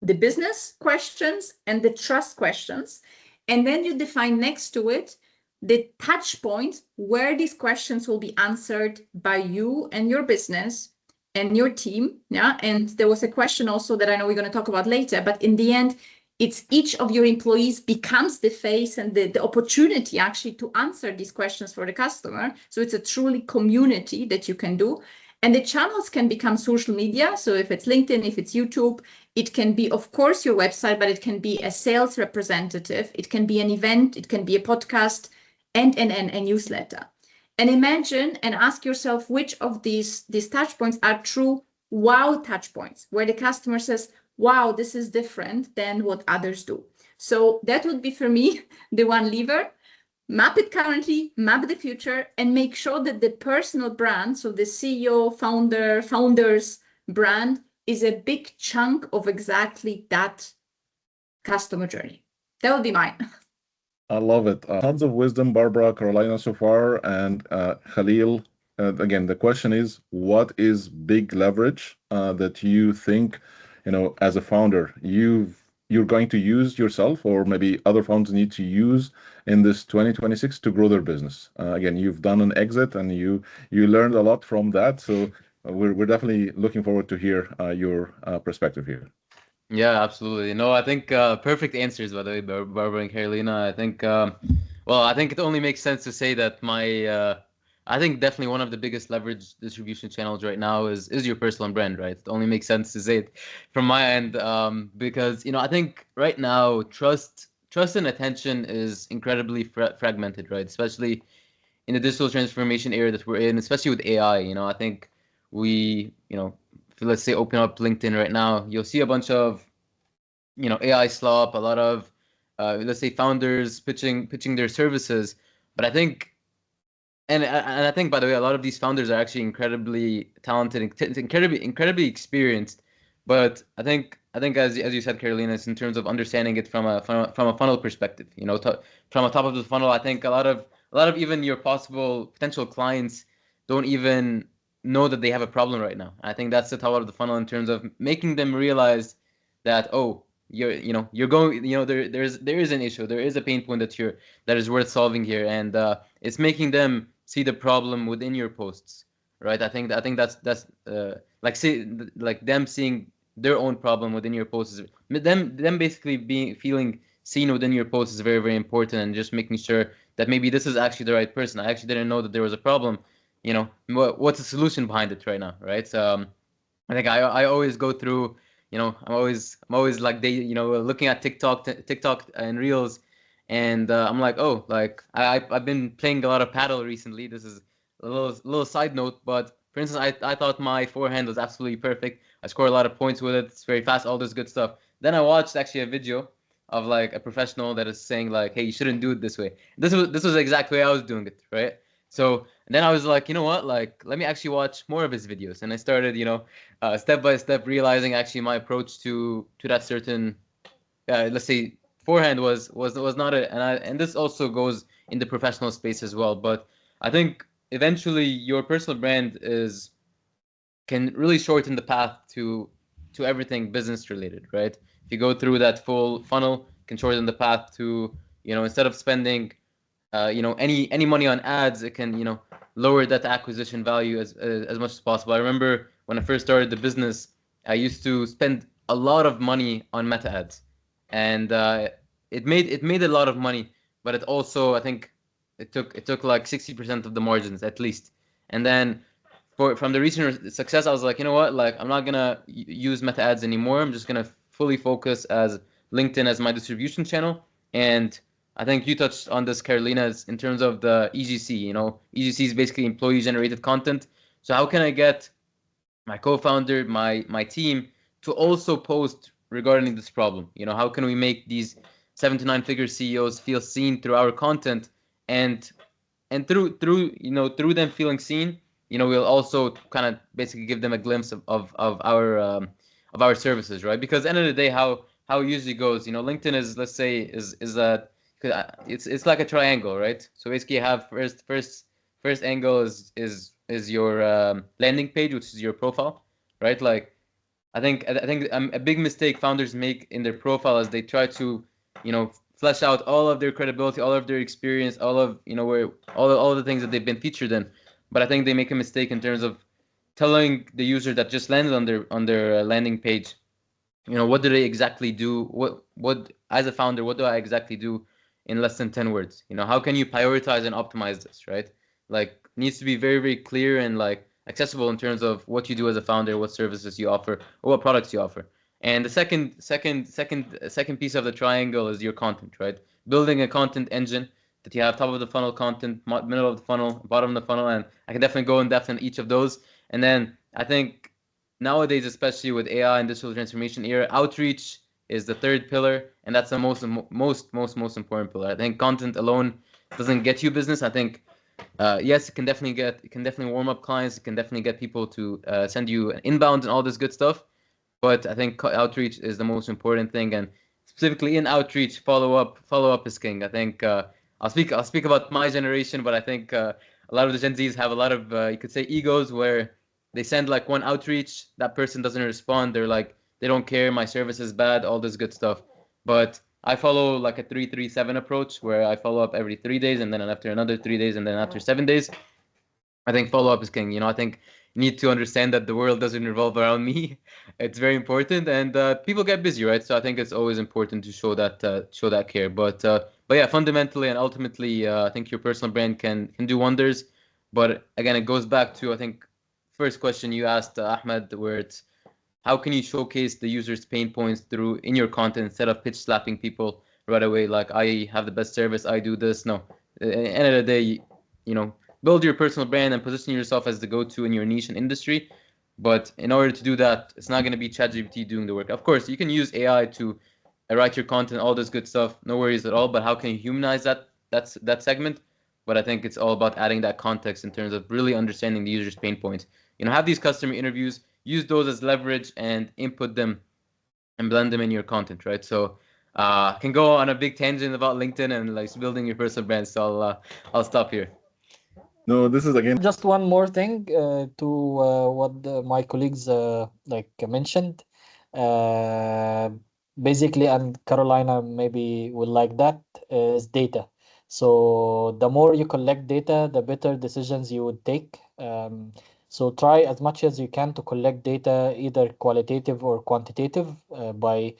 the business questions and the trust questions. And then you define next to it the touch points where these questions will be answered by you and your business and your team. Yeah. And there was a question also that I know we're going to talk about later, but in the end, it's each of your employees becomes the face and the opportunity actually to answer these questions for the customer. So it's a truly community that you can do. And the channels can become social media. So if it's LinkedIn, if it's YouTube, it can be, of course, your website, but it can be a sales representative. It can be an event. It can be a podcast and a newsletter. And imagine and ask yourself which of these touch points are true wow touch points, where the customer says, wow, this is different than what others do. So that would be for me the one lever. map it currently, map the future, and make sure that the personal brand, so the CEO, founder's brand, is a big chunk of exactly that customer journey. That would be mine. I love it. Tons of wisdom, Barbara, Carolina so far, and Khalil. Again, the question is, what is big leverage that you think, as a founder, you're going to use yourself, or maybe other founders need to use in this 2026 to grow their business? Again, you've done an exit, and you learned a lot from that. So we're definitely looking forward to hear your perspective here. Yeah, absolutely. No, I think perfect answers, by the way, Barbara and Carolina. I think, well, I think it only makes sense to say that I think definitely one of the biggest leverage distribution channels right now is your personal brand, right? It only makes sense to say it from my end, because I think right now trust and attention is incredibly fragmented, right? Especially in the digital transformation era that we're in, especially with AI. I think if let's say open up LinkedIn right now, you'll see a bunch of AI slop, a lot of let's say founders pitching their services. But I think and I think, by the way, a lot of these founders are actually incredibly talented and incredibly experienced. But I think as you said, Carolina, it's in terms of understanding it from a funnel perspective. From a top of the funnel, I think a lot of even your possible potential clients don't even know that they have a problem right now. I think that's the top of the funnel in terms of making them realize that, oh, you're going, there is an issue, there is a pain point that is worth solving here, and it's making them see the problem within your posts, right? I think that's like them seeing their own problem within your posts, them basically feeling seen within your posts is very, very important, and just making sure that maybe this is actually the right person. I actually didn't know that there was a problem. What's the solution behind it right now, right? I think I always go through, I'm always like looking at TikTok and Reels, and I'm like, oh, like I've been playing a lot of paddle recently. This is a little side note, but for instance, I thought my forehand was absolutely perfect. I scored a lot of points with it. It's very fast, all this good stuff. Then I watched actually a video of like a professional that is saying like, hey, you shouldn't do it this way. This was the exact way I was doing it, right? So then I was like, you know what? Like, let me actually watch more of his videos, and I started, step by step, realizing actually my approach to that certain, let's say, forehand was not it, and this also goes in the professional space as well. But I think eventually your personal brand can really shorten the path to everything business related, right? If you go through that full funnel, can shorten the path to, instead of spending any money on ads, it can lower that acquisition value as much as possible. I remember when I first started the business, I used to spend a lot of money on meta ads, and it made a lot of money, but it also, I think, it took like 60% of the margins at least. And then from the recent success, I was like, you know what, like I'm not gonna use meta ads anymore. I'm just gonna fully focus as LinkedIn as my distribution channel. And I think you touched on this, Carolina, in terms of the EGC. EGC is basically employee generated content. So how can I get my co-founder, my team, to also post regarding this problem? How can we make these 7 to 9 figure CEOs feel seen through our content, and through them feeling seen, we'll also kind of basically give them a glimpse of our services, right? Because at the end of the day, how it usually goes, LinkedIn is, let's say, is a it's like a triangle, right? So basically, you have first angle is your landing page, which is your profile, right? Like I think a big mistake founders make in their profile is they try to, flesh out all of their credibility, all of their experience, all of where all the things that they've been featured in. But I think they make a mistake in terms of telling the user that just landed on their landing page, what do they exactly do? What as a founder, what do I exactly do in less than 10 words? How can you prioritize and optimize this, right? Like, needs to be very, very clear and like accessible in terms of what you do as a founder, what services you offer, or what products you offer. And the second piece of the triangle is your content, right? Building a content engine that you have top of the funnel content, middle of the funnel, bottom of the funnel, and I can definitely go in depth in each of those. And then I think nowadays, especially with AI and digital transformation era, outreach is the third pillar, and that's the most important pillar. I think content alone doesn't get you business. I think yes, it can definitely warm up clients. It can definitely get people to send you an inbound and all this good stuff. But I think outreach is the most important thing, and specifically in outreach, follow up is king. I think I'll speak about my generation, but I think a lot of the Gen Zs have a lot of you could say egos, where they send like one outreach, that person doesn't respond, they're like, they don't care, my service is bad, all this good stuff. But I follow like a 3-3-7 approach, where I follow up every 3 days, and then after another 3 days, and then after 7 days. I think follow up is king. You know, I think you need to understand that the world doesn't revolve around me. It's very important, and people get busy, right? So I think it's always important to show that care. But yeah, fundamentally and ultimately, I think your personal brand can do wonders. But again, it goes back to, I think, first question you asked, Ahmed, where it's how can you showcase the user's pain points through in your content instead of pitch slapping people right away, like I have the best service, I do this. No, at the end of the day, you know, build your personal brand and position yourself as the go-to in your niche and industry. But in order to do that, it's not going to be ChatGPT doing the work. Of course, you can use AI to write your content, all this good stuff, no worries at all. But how can you humanize that segment? But I think it's all about adding that context in terms of really understanding the user's pain points. You know, have these customer interviews, use those as leverage and input them and blend them in your content, right? So I can go on a big tangent about LinkedIn and like building your personal brand. So I'll stop here. No, this is again Just one more thing to what my colleagues like mentioned. Basically, and Carolina maybe will like that, is data. So the more you collect data, the better decisions you would take. So try as much as you can to collect data, either qualitative or quantitative, by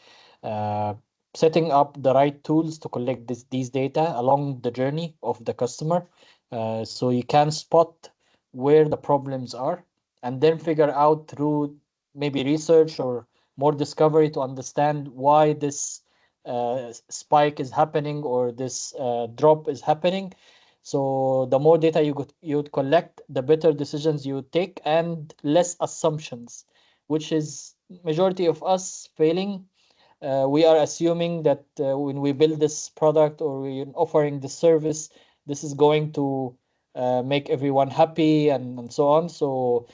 setting up the right tools to collect these data along the journey of the customer. So you can spot where the problems are, and then figure out through maybe research or more discovery to understand why this spike is happening or this drop is happening. So the more data you'd collect, the better decisions you would take, and less assumptions, which is majority of us failing. We are assuming that when we build this product or we're offering the service, this is going to make everyone happy and so on. So,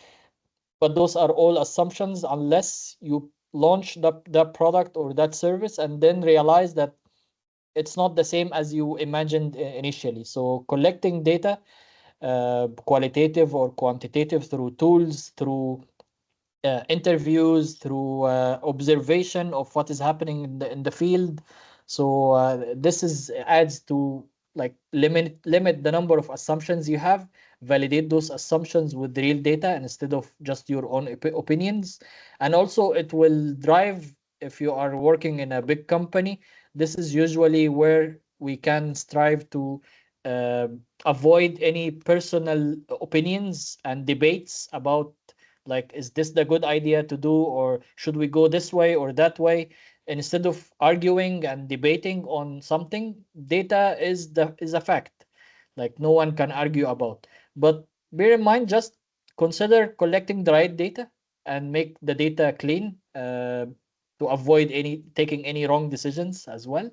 but those are all assumptions unless you launch that product or that service and then realize that it's not the same as you imagined initially. So collecting data, qualitative or quantitative, through tools, through interviews, through observation of what is happening in the field. So this is adds to like limit the number of assumptions you have, validate those assumptions with real data instead of just your own opinions. And also it will drive, if you are working in a big company, this is usually where we can strive to avoid any personal opinions and debates about, like, is this the good idea to do, or should we go this way or that way? Instead of arguing and debating on something, data is a fact, like no one can argue about. But bear in mind, just consider collecting the right data and make the data clean, to avoid taking any wrong decisions as well.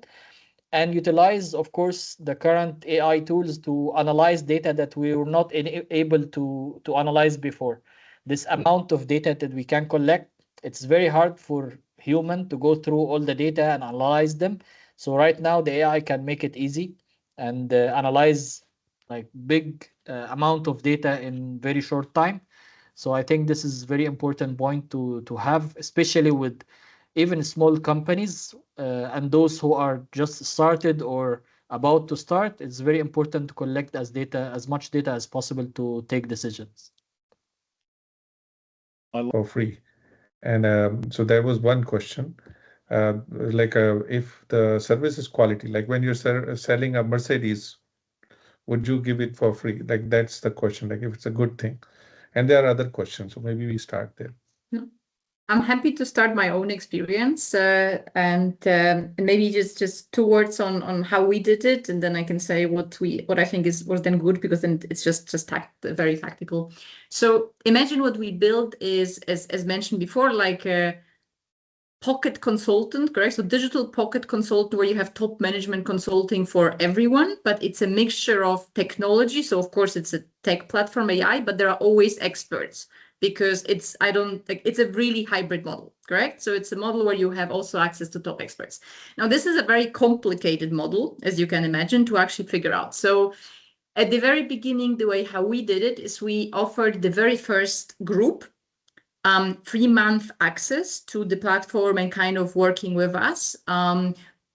And utilize, of course, the current AI tools to analyze data that we were not able to analyze before. This amount of data that we can collect, it's very hard for human to go through all the data and analyze them. So right now the AI can make it easy and analyze like big amount of data in very short time. So I think this is very important point to have, especially with even small companies and those who are just started or about to start. It's very important to collect as much data as possible to take decisions. For free. And so there was one question, if the service is quality, like when you're selling a Mercedes, would you give it for free? Like that's the question, like if it's a good thing. And there are other questions, so maybe we start there. I'm happy to start my own experience and maybe just 2 words on how we did it, and then I can say what I think was then good, because then it's just very tactical. So imagine what we built is, as mentioned before, like pocket consultant, correct? So digital pocket consultant, where you have top management consulting for everyone, but it's a mixture of technology. So of course it's a tech platform AI, but there are always experts, because it's a really hybrid model, correct? So it's a model where you have also access to top experts. Now this is a very complicated model, as you can imagine, to actually figure out. So at the very beginning, the way how we did it is we offered the very first group 3-month access to the platform and kind of working with us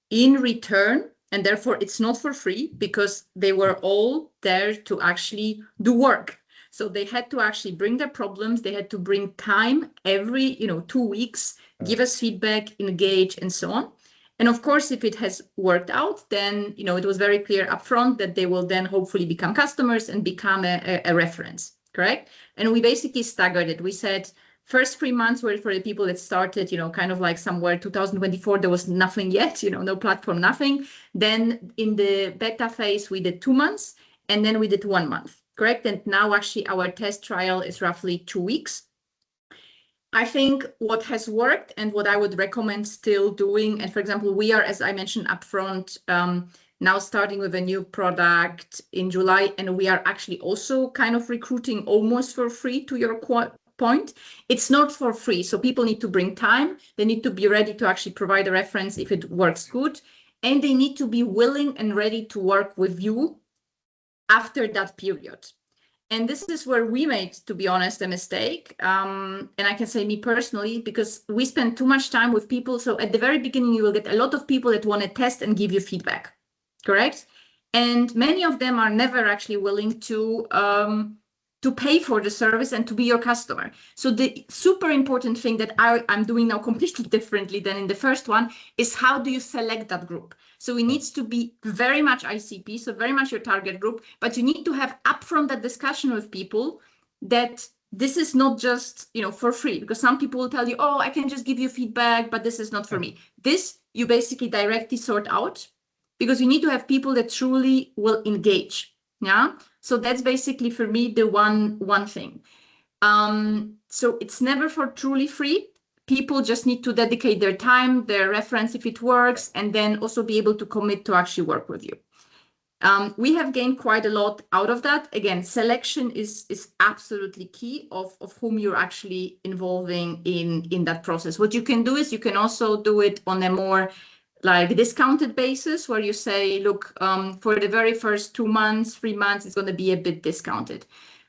in return. And therefore it's not for free, because they were all there to actually do work. So they had to actually bring their problems. They had to bring time every 2 weeks, give us feedback, engage, and so on. And of course, if it has worked out, then it was very clear upfront that they will then hopefully become customers and become a reference, correct? And we basically staggered it. We said, first 3 months were for the people that started, kind of like somewhere 2024, there was nothing yet, no platform, nothing. Then in the beta phase, we did 2 months, and then we did 1 month, correct? And now actually our test trial is roughly 2 weeks. I think what has worked and what I would recommend still doing, and for example, we are, as I mentioned upfront, now starting with a new product in July, and we are actually also kind of recruiting almost for free, to your point. It's not for free, so people need to bring time. They need to be ready to actually provide a reference if it works good, and they need to be willing and ready to work with you after that period. And this is where we made, to be honest, a mistake. And I can say me personally, because we spend too much time with people. So at the very beginning, you will get a lot of people that want to test and give you feedback, correct? And many of them are never actually willing to pay for the service and to be your customer. So the super important thing that I'm doing now completely differently than in the first one is, how do you select that group? So it needs to be very much ICP, so very much your target group, but you need to have upfront that discussion with people that this is not just, for free, because some people will tell you, oh, I can just give you feedback, but this is not for me. This you basically directly sort out, because you need to have people that truly will engage. Yeah. So that's basically for me the one thing. So it's never for truly free. People just need to dedicate their time, their reference if it works, and then also be able to commit to actually work with you. We have gained quite a lot out of that. Again, selection is absolutely key of whom you're actually involving in that process. What you can do is you can also do it on a more like discounted basis, where you say, look, for the very first 2 months, 3 months, it's going to be a bit discounted.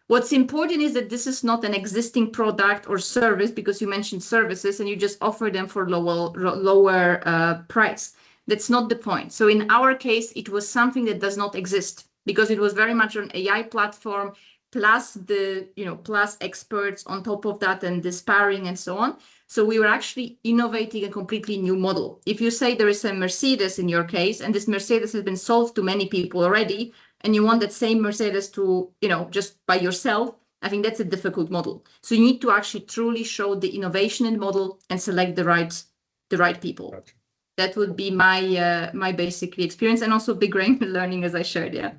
What's important is that this is not an existing product or service, because you mentioned services and you just offer them for lower price. That's not the point. So in our case, it was something that does not exist, because it was very much an AI platform, plus plus experts on top of that, and the sparring and so on. So we were actually innovating a completely new model. If you say there is a Mercedes in your case, and this Mercedes has been sold to many people already, and you want that same Mercedes to, just by yourself, I think that's a difficult model. So you need to actually truly show the innovation in the model and select the right people. Gotcha. That would be my basically experience, and also big learning, as I shared. Yeah.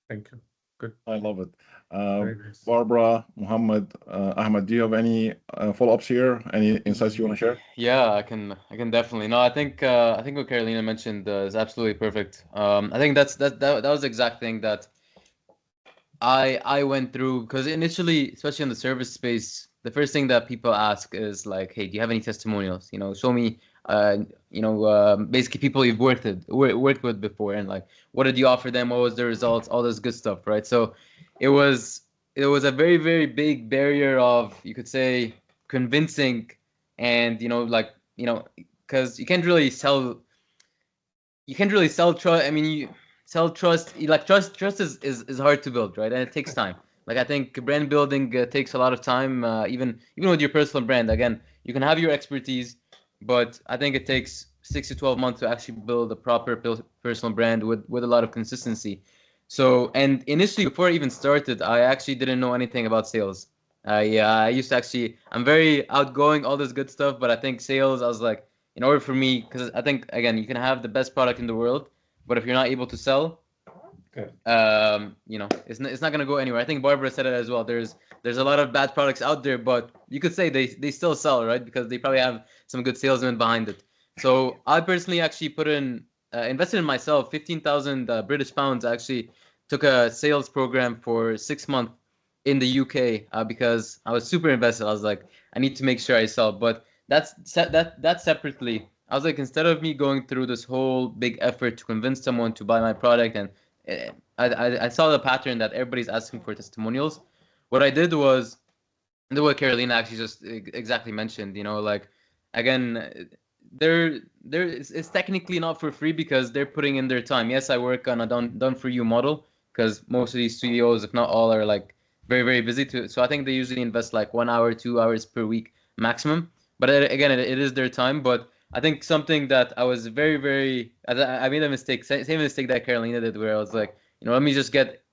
Thank you. Good. I love it. Very nice. Barbara, Mohammed, Ahmed, do you have any follow-ups here? Any insights you want to share? Yeah, I can definitely. No, I think what Karolina mentioned is absolutely perfect. I think that was the exact thing that I went through, because initially, especially in the service space, the first thing that people ask is like, hey, do you have any testimonials? Show me basically people you've worked with before, and like, what did you offer them? What was the results? All this good stuff, right? So it was a very, very big barrier of, you could say, convincing, and because you can't really sell trust. I mean, you sell trust. Like trust is hard to build, right? And it takes time. Like, I think brand building takes a lot of time, even with your personal brand. Again, you can have your expertise, but I think it takes 6 to 12 months to actually build a proper personal brand with a lot of consistency. So, and initially, before I even started, I actually didn't know anything about sales. I used to actually, I'm very outgoing, all this good stuff, but I think sales, I was like, in order for me, because I think, again, you can have the best product in the world, but if you're not able to sell, you know, it's not gonna go anywhere. I think Barbara said it as well. There's a lot of bad products out there, but you could say they still sell, right? Because they probably have some good salesmen behind it. So I personally actually put in invested in myself 15,000 British pounds. I actually took a sales program for 6 months in the UK because I was super invested. I was like, I need to make sure I sell. But that separately, I was like, instead of me going through this whole big effort to convince someone to buy my product, and I saw the pattern that everybody's asking for testimonials. What I did was, and what Karolina actually just exactly mentioned, you know, like, again, it's technically not for free because they're putting in their time. Yes, I work on a done for you model because most of these studios, if not all, are like very, very busy too. So I think they usually invest like 1 hour, 2 hours per week maximum. But again, it is their time. But I think something that I was very, very, I made a mistake, same mistake that Karolina did, where I was like, you know, let me just get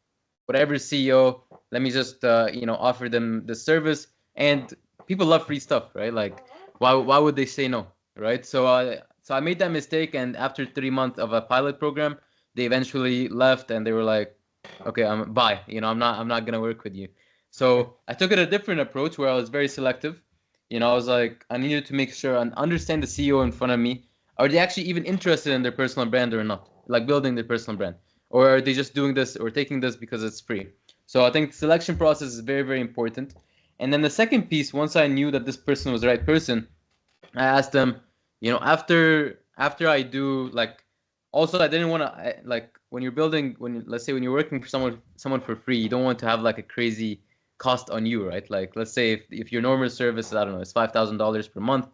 whatever CEO, let me just, you know, offer them the service. And people love free stuff, right? Like, why would they say no, right? So I made that mistake. And after 3 months of a pilot program, they eventually left and they were like, okay, bye. You know, I'm not gonna work with you. So I took it a different approach where I was very selective. You know, I was like, I needed to make sure and understand the CEO in front of me. Are they actually even interested in their personal brand or not? Like building their personal brand? Or are they just doing this or taking this because it's free? So I think the selection process is very, very important. And then the second piece, once I knew that this person was the right person, I asked them, you know, after I do, like, also I didn't want to, like, when you're building, let's say when you're working for someone for free, you don't want to have like a crazy cost on you, right? Like, let's say if your normal service, I don't know, it's $5,000 per month,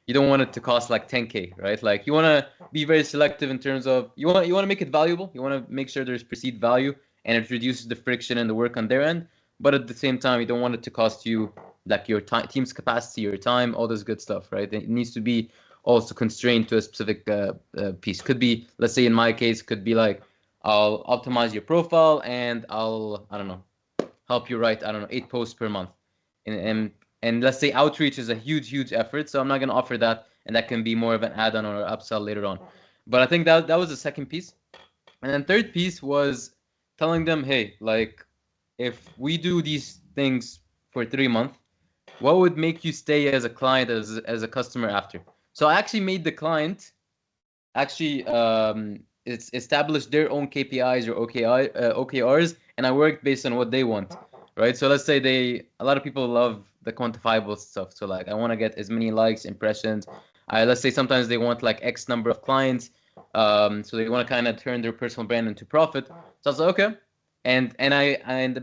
you don't want it to cost like 10K, right? Like, you want to be very selective in terms of you want to make it valuable. You want to make sure there's perceived value and it reduces the friction and the work on their end. But at the same time, you don't want it to cost you like your team's capacity, your time, all this good stuff, right? It needs to be also constrained to a specific piece. Could be, let's say in my case, could be like, I'll optimize your profile and I don't know, help you write, I don't know, 8 posts per month. And let's say outreach is a huge effort. So I'm not going to offer that. And that can be more of an add-on or upsell later on. But I think that was the second piece. And then third piece was telling them, hey, like, if we do these things for 3 months, what would make you stay as a client, as a customer after? So I actually made the client actually it's established their own KPIs or OKRs, and I worked based on what they want, right? So let's say a lot of people love the quantifiable stuff. So like, I want to get as many likes, impressions. Let's say sometimes they want like X number of clients. So they want to kind of turn their personal brand into profit. So I was like, okay. And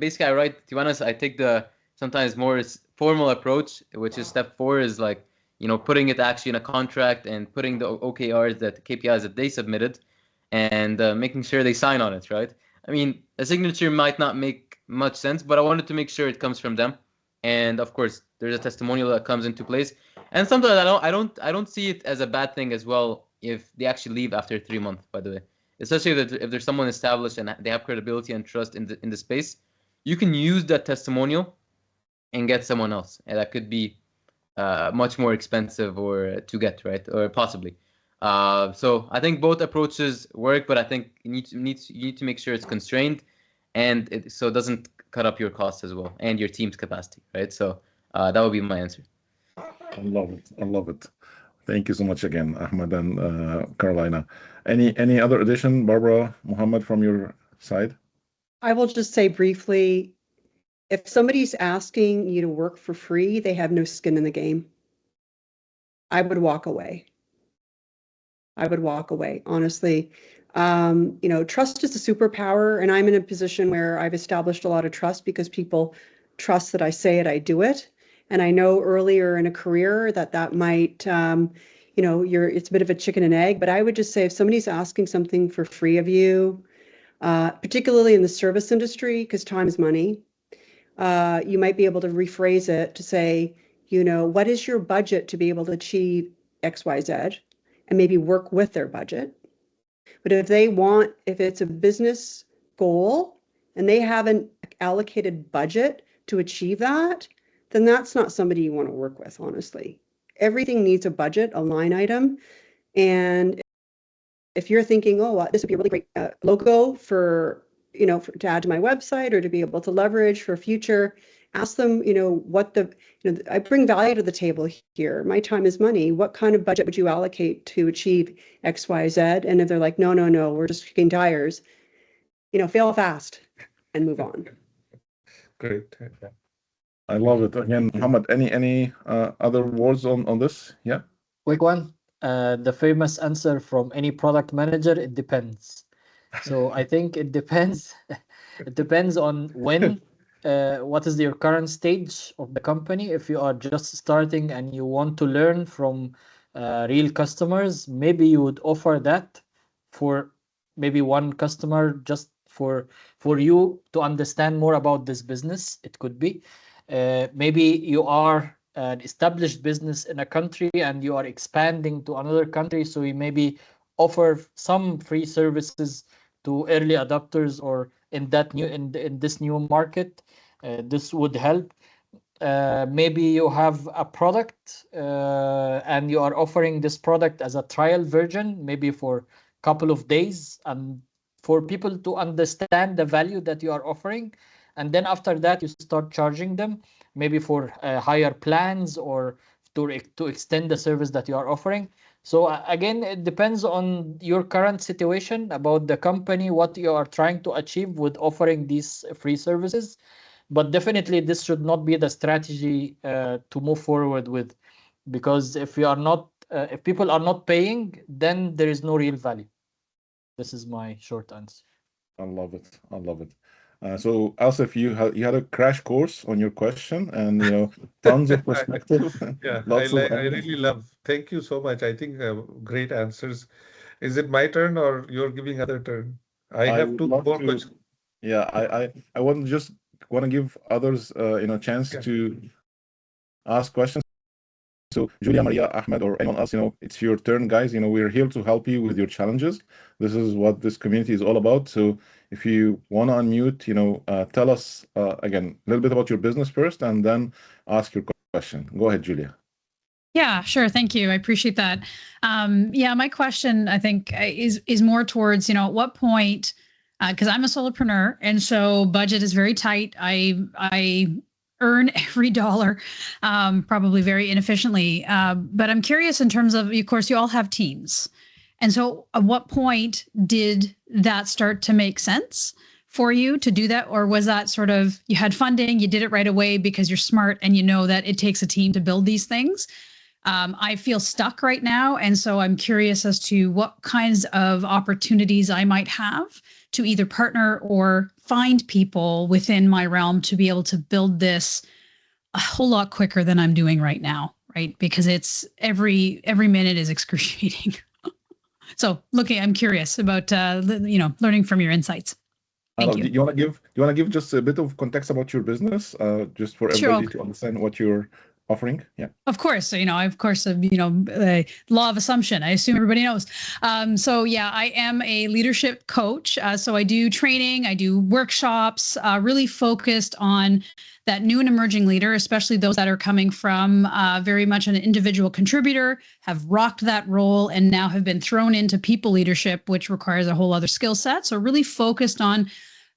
basically I write, to be honest, I take the sometimes more formal approach, which is step 4 is like, you know, putting it actually in a contract and putting the OKRs, that the KPIs that they submitted, and making sure they sign on it, right? I mean, a signature might not make much sense, but I wanted to make sure it comes from them. And of course, there's a testimonial that comes into place. And sometimes I don't see it as a bad thing as well if they actually leave after 3 months, by the way. Especially if there's someone established and they have credibility and trust in the space, you can use that testimonial and get someone else. And that could be much more expensive or to get, right? Or possibly. So I think both approaches work, but I think you need to make sure it's constrained, and so it doesn't cut up your costs as well and your team's capacity, right? So that would be my answer. I love it. I love it. Thank you so much again, Ahmed and Karolina. Any other addition, Barbara, Mohamed, from your side? I will just say briefly, if somebody's asking you to work for free, they have no skin in the game. I would walk away. I would walk away, honestly. You know, trust is a superpower, and I'm in a position where I've established a lot of trust because people trust that I say it, I do it. And I know earlier in a career that might, you know, it's a bit of a chicken and egg, but I would just say if somebody's asking something for free of you, particularly in the service industry, because time is money, you might be able to rephrase it to say, you know, what is your budget to be able to achieve X, Y, Z, and maybe work with their budget. But if it's a business goal and they have an allocated budget to achieve that, then that's not somebody you want to work with, honestly. Everything needs a budget, a line item. And if you're thinking, oh, this would be a really great logo for to add to my website or to be able to leverage for future. Ask them, I bring value to the table here. My time is money. What kind of budget would you allocate to achieve X, Y, Z? And if they're like, no, we're just kicking tires, fail fast and move on. Great. I love it. Again, Mohamed, any other words on this? Yeah. Quick one. The famous answer from any product manager, it depends. So I think it depends. It depends on when, what is your current stage of the company. If you are just starting and you want to learn from real customers, maybe you would offer that for maybe one customer just for you to understand more about this business. It could be. Maybe you are an established business in a country and you are expanding to another country, so you maybe offer some free services to early adopters or in this new market. This would help. Maybe you have a product and you are offering this product as a trial version, maybe for a couple of days, and for people to understand the value that you are offering. And then after that, you start charging them, maybe for higher plans or to extend the service that you are offering. So again, it depends on your current situation about the company, what you are trying to achieve with offering these free services. But definitely, this should not be the strategy to move forward with, because if people are not paying, then there is no real value. This is my short answer. I love it. So, Asif, you had a crash course on your question, and tons of perspective. Yeah, Lots of I really love. Thank you so much. I think great answers. Is it my turn or you're giving other turn? I have would two love more to. questions. Yeah, I want to give others chance Yeah. to ask questions. So Julia, Maria, Ahmed, or anyone else, it's your turn, guys. We're here to help you with your challenges. This is what this community is all about. So if you want to unmute, tell us again a little bit about your business first, and then ask your question. Go ahead, Julia. Yeah, sure. Thank you. I appreciate that. Yeah, my question, I think, is more towards, at what point, because I'm a solopreneur, and so budget is very tight. I earn every dollar, probably very inefficiently. But I'm curious in terms of course, you all have teams. And so at what point did that start to make sense for you to do that? Or was that sort of, you had funding, you did it right away because you're smart and you know that it takes a team to build these things? I feel stuck right now. And so I'm curious as to what kinds of opportunities I might have to either partner or find people within my realm to be able to build this a whole lot quicker than I'm doing right now, right? Because it's every minute is excruciating. So I'm curious about, learning from your insights. Thank you. Do you want to give just a bit of context about your business, just for everybody to understand what you're offering? Yeah. Of course. Law of assumption. I assume everybody knows. I am a leadership coach. So I do training, I do workshops, really focused on that new and emerging leader, especially those that are coming from very much an individual contributor, have rocked that role, and now have been thrown into people leadership, which requires a whole other skill set. So really focused on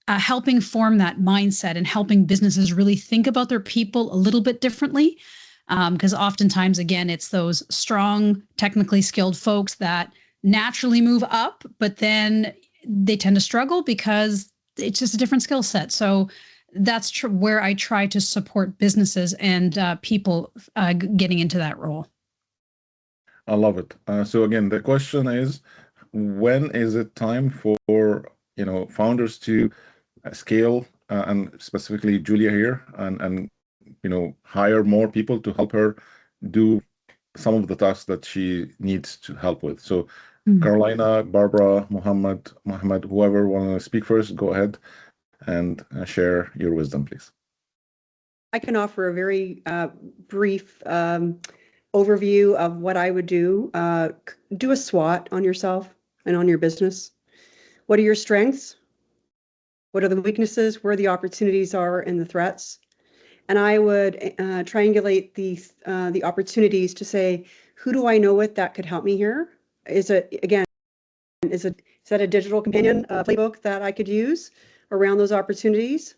helping form that mindset and helping businesses really think about their people a little bit differently. Because oftentimes, again, it's those strong, technically skilled folks that naturally move up, but then they tend to struggle because it's just a different skill set. So that's where I try to support businesses and people getting into that role. I love it. So again, the question is, when is it time for founders to scale, and specifically Julia here, and hire more people to help her do some of the tasks that she needs to help with. So Karolina, Barbara, Mohamed, whoever want to speak first, go ahead and share your wisdom, please. I can offer a very brief overview of what I would do. Do a SWOT on yourself and on your business. What are your strengths? What are the weaknesses? Where the opportunities are and the threats? And I would triangulate the opportunities to say, who do I know with that could help me here? Is that a digital companion playbook that I could use? around those opportunities.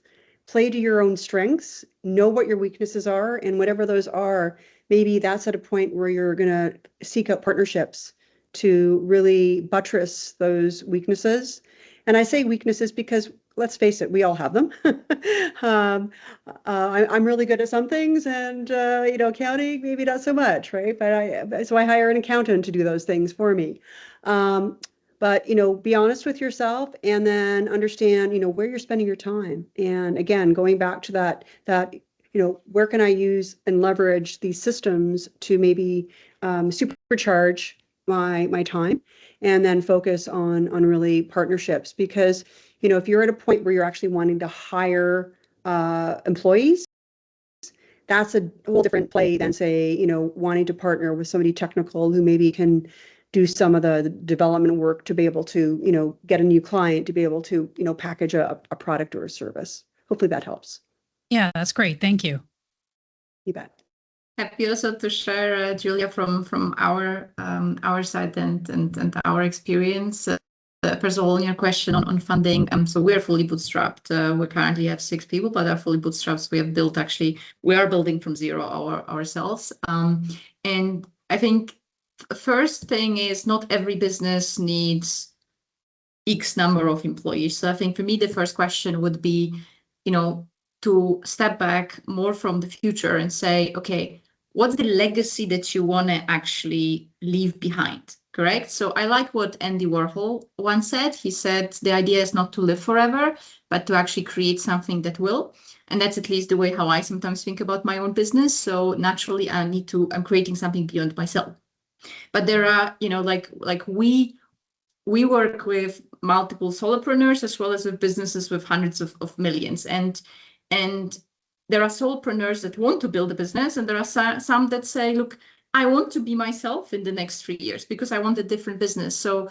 Play to your own strengths, know what your weaknesses are, and whatever those are, maybe that's at a point where you're going to seek out partnerships to really buttress those weaknesses. And I say weaknesses because, let's face it, we all have them. I'm really good at some things, and accounting maybe not so much, right? But so I hire an accountant to do those things for me. But be honest with yourself, and then understand where you're spending your time. And again, going back to that where can I use and leverage these systems to maybe supercharge my time, and then focus on really partnerships. Because if you're at a point where you're actually wanting to hire employees, that's a whole different play than, say, wanting to partner with somebody technical who maybe can do some of the development work to be able to get a new client, to be able to package a product or a service. Hopefully that helps. Yeah, that's great. Thank you. You bet. Happy also to share, Julia, from our side and our experience. First of all, on your question on funding, so we're fully bootstrapped. We currently have 6 people, but are fully bootstrapped. We are building from zero ourselves. And I think the first thing is, not every business needs X number of employees. So I think for me, the first question would be, to step back more from the future and say, okay, what's the legacy that you want to actually leave behind? Correct? So I like what Andy Warhol once said. He said, the idea is not to live forever, but to actually create something that will. And that's at least the way how I sometimes think about my own business. So naturally, I'm creating something beyond myself. But there are, like we work with multiple solopreneurs as well as with businesses with hundreds of millions. And there are solopreneurs that want to build a business, and there are some that say, look, I want to be myself in the next 3 years because I want a different business. So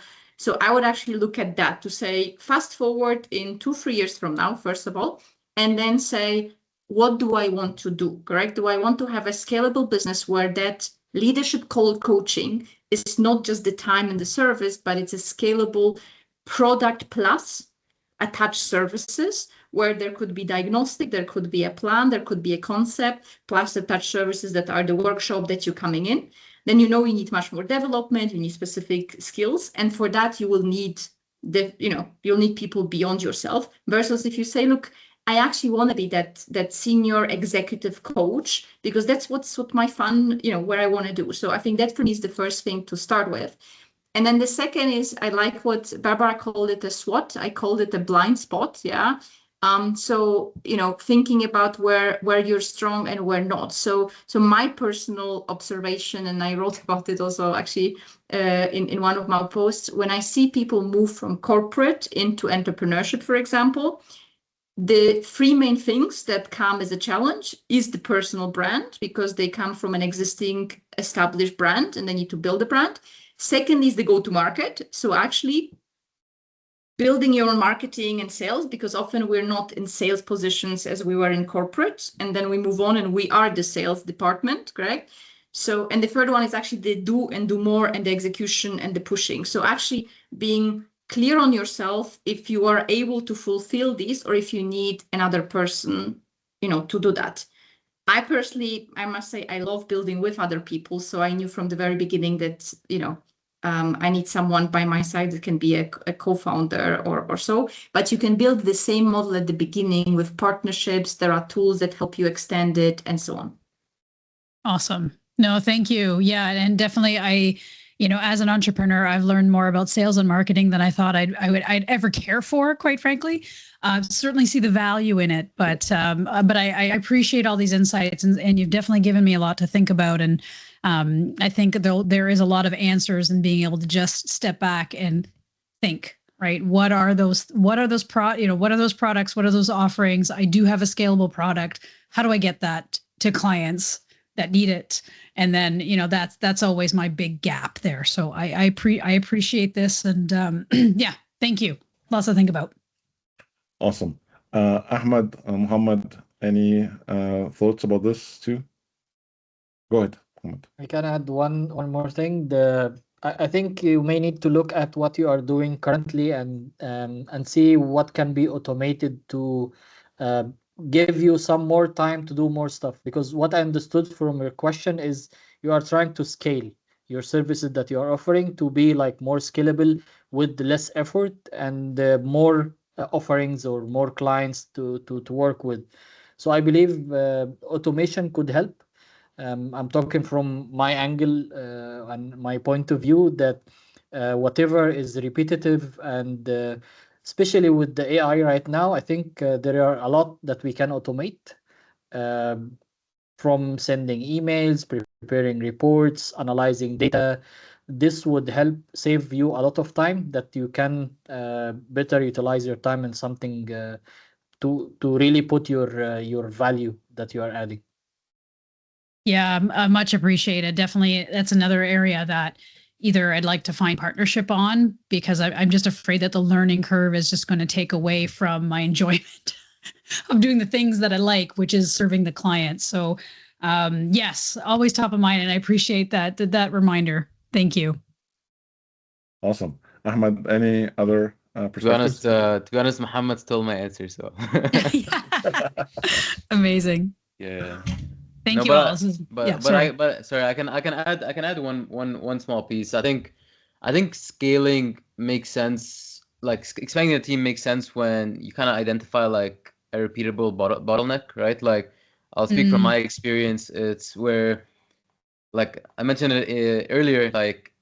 I would actually look at that to say, fast forward in 2-3 years from now, first of all, and then say, what do I want to do? Correct? Do I want to have a scalable business where that leadership coaching is not just the time and the service, but it's a scalable product plus attached services, where there could be diagnostic, there could be a plan, there could be a concept, plus attached services that are the workshop that you're coming in. Then you need much more development, you need specific skills, and for that you will need you'll need people beyond yourself. Versus if you say, look, I actually want to be that senior executive coach, because that's what my fun, where I want to do. So I think that for me is the first thing to start with. And then the second is, I like what Barbara called it a SWOT. I called it a blind spot. Yeah. So, thinking about where you're strong and where not. So my personal observation, and I wrote about it also actually in one of my posts, when I see people move from corporate into entrepreneurship, for example, the 3 main things that come as a challenge is the personal brand, because they come from an existing established brand and they need to build a brand. Second is the go-to-market. So actually building your own marketing and sales, because often we're not in sales positions as we were in corporate. And then we move on and we are the sales department, correct? So, and the third one is actually the do and do more, and the execution and the pushing. So actually being clear on yourself if you are able to fulfill these, or if you need another person, to do that. I personally, I must say, I love building with other people. So I knew from the very beginning that, I need someone by my side that can be a co-founder or so. But you can build the same model at the beginning with partnerships. There are tools that help you extend it and so on. Awesome. No, thank you. Yeah, and definitely as an entrepreneur, I've learned more about sales and marketing than I thought I'd ever care for, quite frankly. Certainly see the value in it, but I appreciate all these insights, and you've definitely given me a lot to think about. And I think there is a lot of answers in being able to just step back and think, right? What are those products? What are those offerings? I do have a scalable product. How do I get that to clients that need it? And then, that's always my big gap there. So I appreciate this. And yeah, thank you. Lots to think about. Awesome. Ahmed, Mohamed, any thoughts about this too? Go ahead, Mohamed. I can add one more thing. The I think you may need to look at what you are doing currently and see what can be automated to uh, give you some more time to do more stuff. Because what I understood from your question is you are trying to scale your services that you are offering to be like more scalable with less effort and more offerings or more clients to work with. So I believe automation could help. I'm talking from my angle and my point of view that whatever is repetitive and especially with the AI right now, I think there are a lot that we can automate um, from sending emails, preparing reports, analyzing data. This would help save you a lot of time that you can better utilize your time in something to really put your value that you are adding. Yeah, much appreciated. Definitely, that's another area that either I'd like to find partnership on because I'm just afraid that the learning curve is just going to take away from my enjoyment of doing the things that I like, which is serving the clients. So, yes, always top of mind, and I appreciate that reminder. Thank you. Awesome. Ahmed, any other perspectives? To be honest, Mohammed stole my answer. So Amazing. yeah. Thank No, you all. sorry, I can add one small piece. I think scaling makes sense. Like expanding the team makes sense when you kind of identify like a repeatable bottleneck, right? Like I'll speak from my experience. It's where, like I mentioned it earlier, like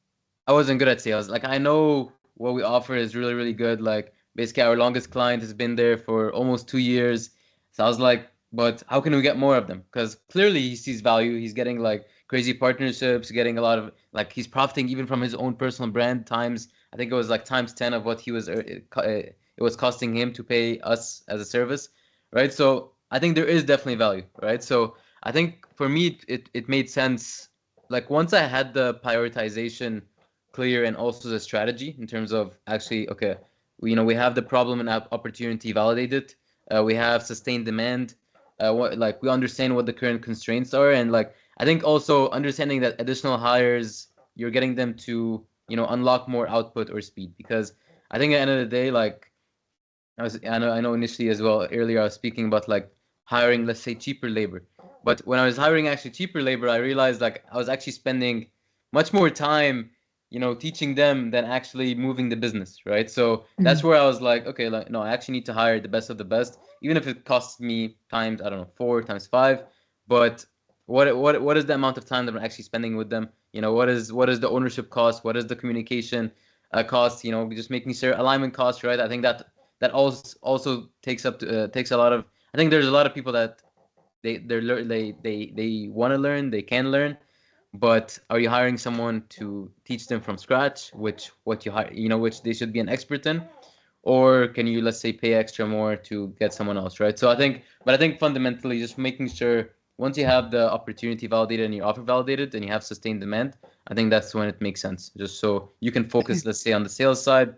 I wasn't good at sales. Like I know what we offer is really, really good. Like basically our longest client has been there for almost 2 years. So I was like, but how can we get more of them? Because clearly he sees value. He's getting like crazy partnerships, getting a lot of like he's profiting even from his own personal brand times. I think it was like times 10 of what it was costing him to pay us as a service, right? So I think there is definitely value, right? So I think for me it made sense. Like once I had the prioritization clear and also the strategy in terms of actually, okay, we have the problem and opportunity validated. We have sustained demand. Like we understand what the current constraints are, and like I think also understanding that additional hires, you're getting them to unlock more output or speed. Because I think at the end of the day, like I know initially as well earlier I was speaking about like hiring, let's say, cheaper labor. But when I was hiring actually cheaper labor, I realized like I was actually spending much more time teaching them than actually moving the business, right? So that's where I was like, okay, like no, I actually need to hire the best of the best, even if it costs me times, I don't know, 4 times 5. But what is the amount of time that I'm actually spending with them? What is the ownership cost? What is the communication cost? Just making sure alignment cost, right? I think that also takes a lot of. I think there's a lot of people that they want to learn, they can learn, but are you hiring someone to teach them from scratch, which they should be an expert in, or can you, let's say, pay extra more to get someone else, right? So I think fundamentally just making sure once you have the opportunity validated and your offer validated and you have sustained demand, I think that's when it makes sense. Just so you can focus, let's say, on the sales side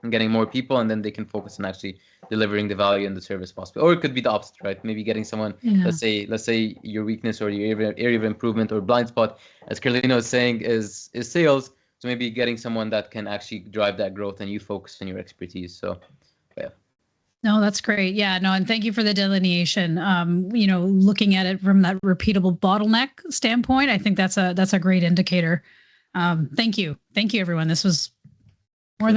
and getting more people, and then they can focus on actually delivering the value and the service possible. Or it could be the opposite, right? Maybe getting someone, let's say your weakness or your area of improvement or blind spot, as Karolina was saying, is sales. So maybe getting someone that can actually drive that growth and you focus on your expertise. So yeah. No, that's great. Yeah, no, and thank you for the delineation. Looking at it from that repeatable bottleneck standpoint, I think that's a great indicator. Thank you, everyone. This was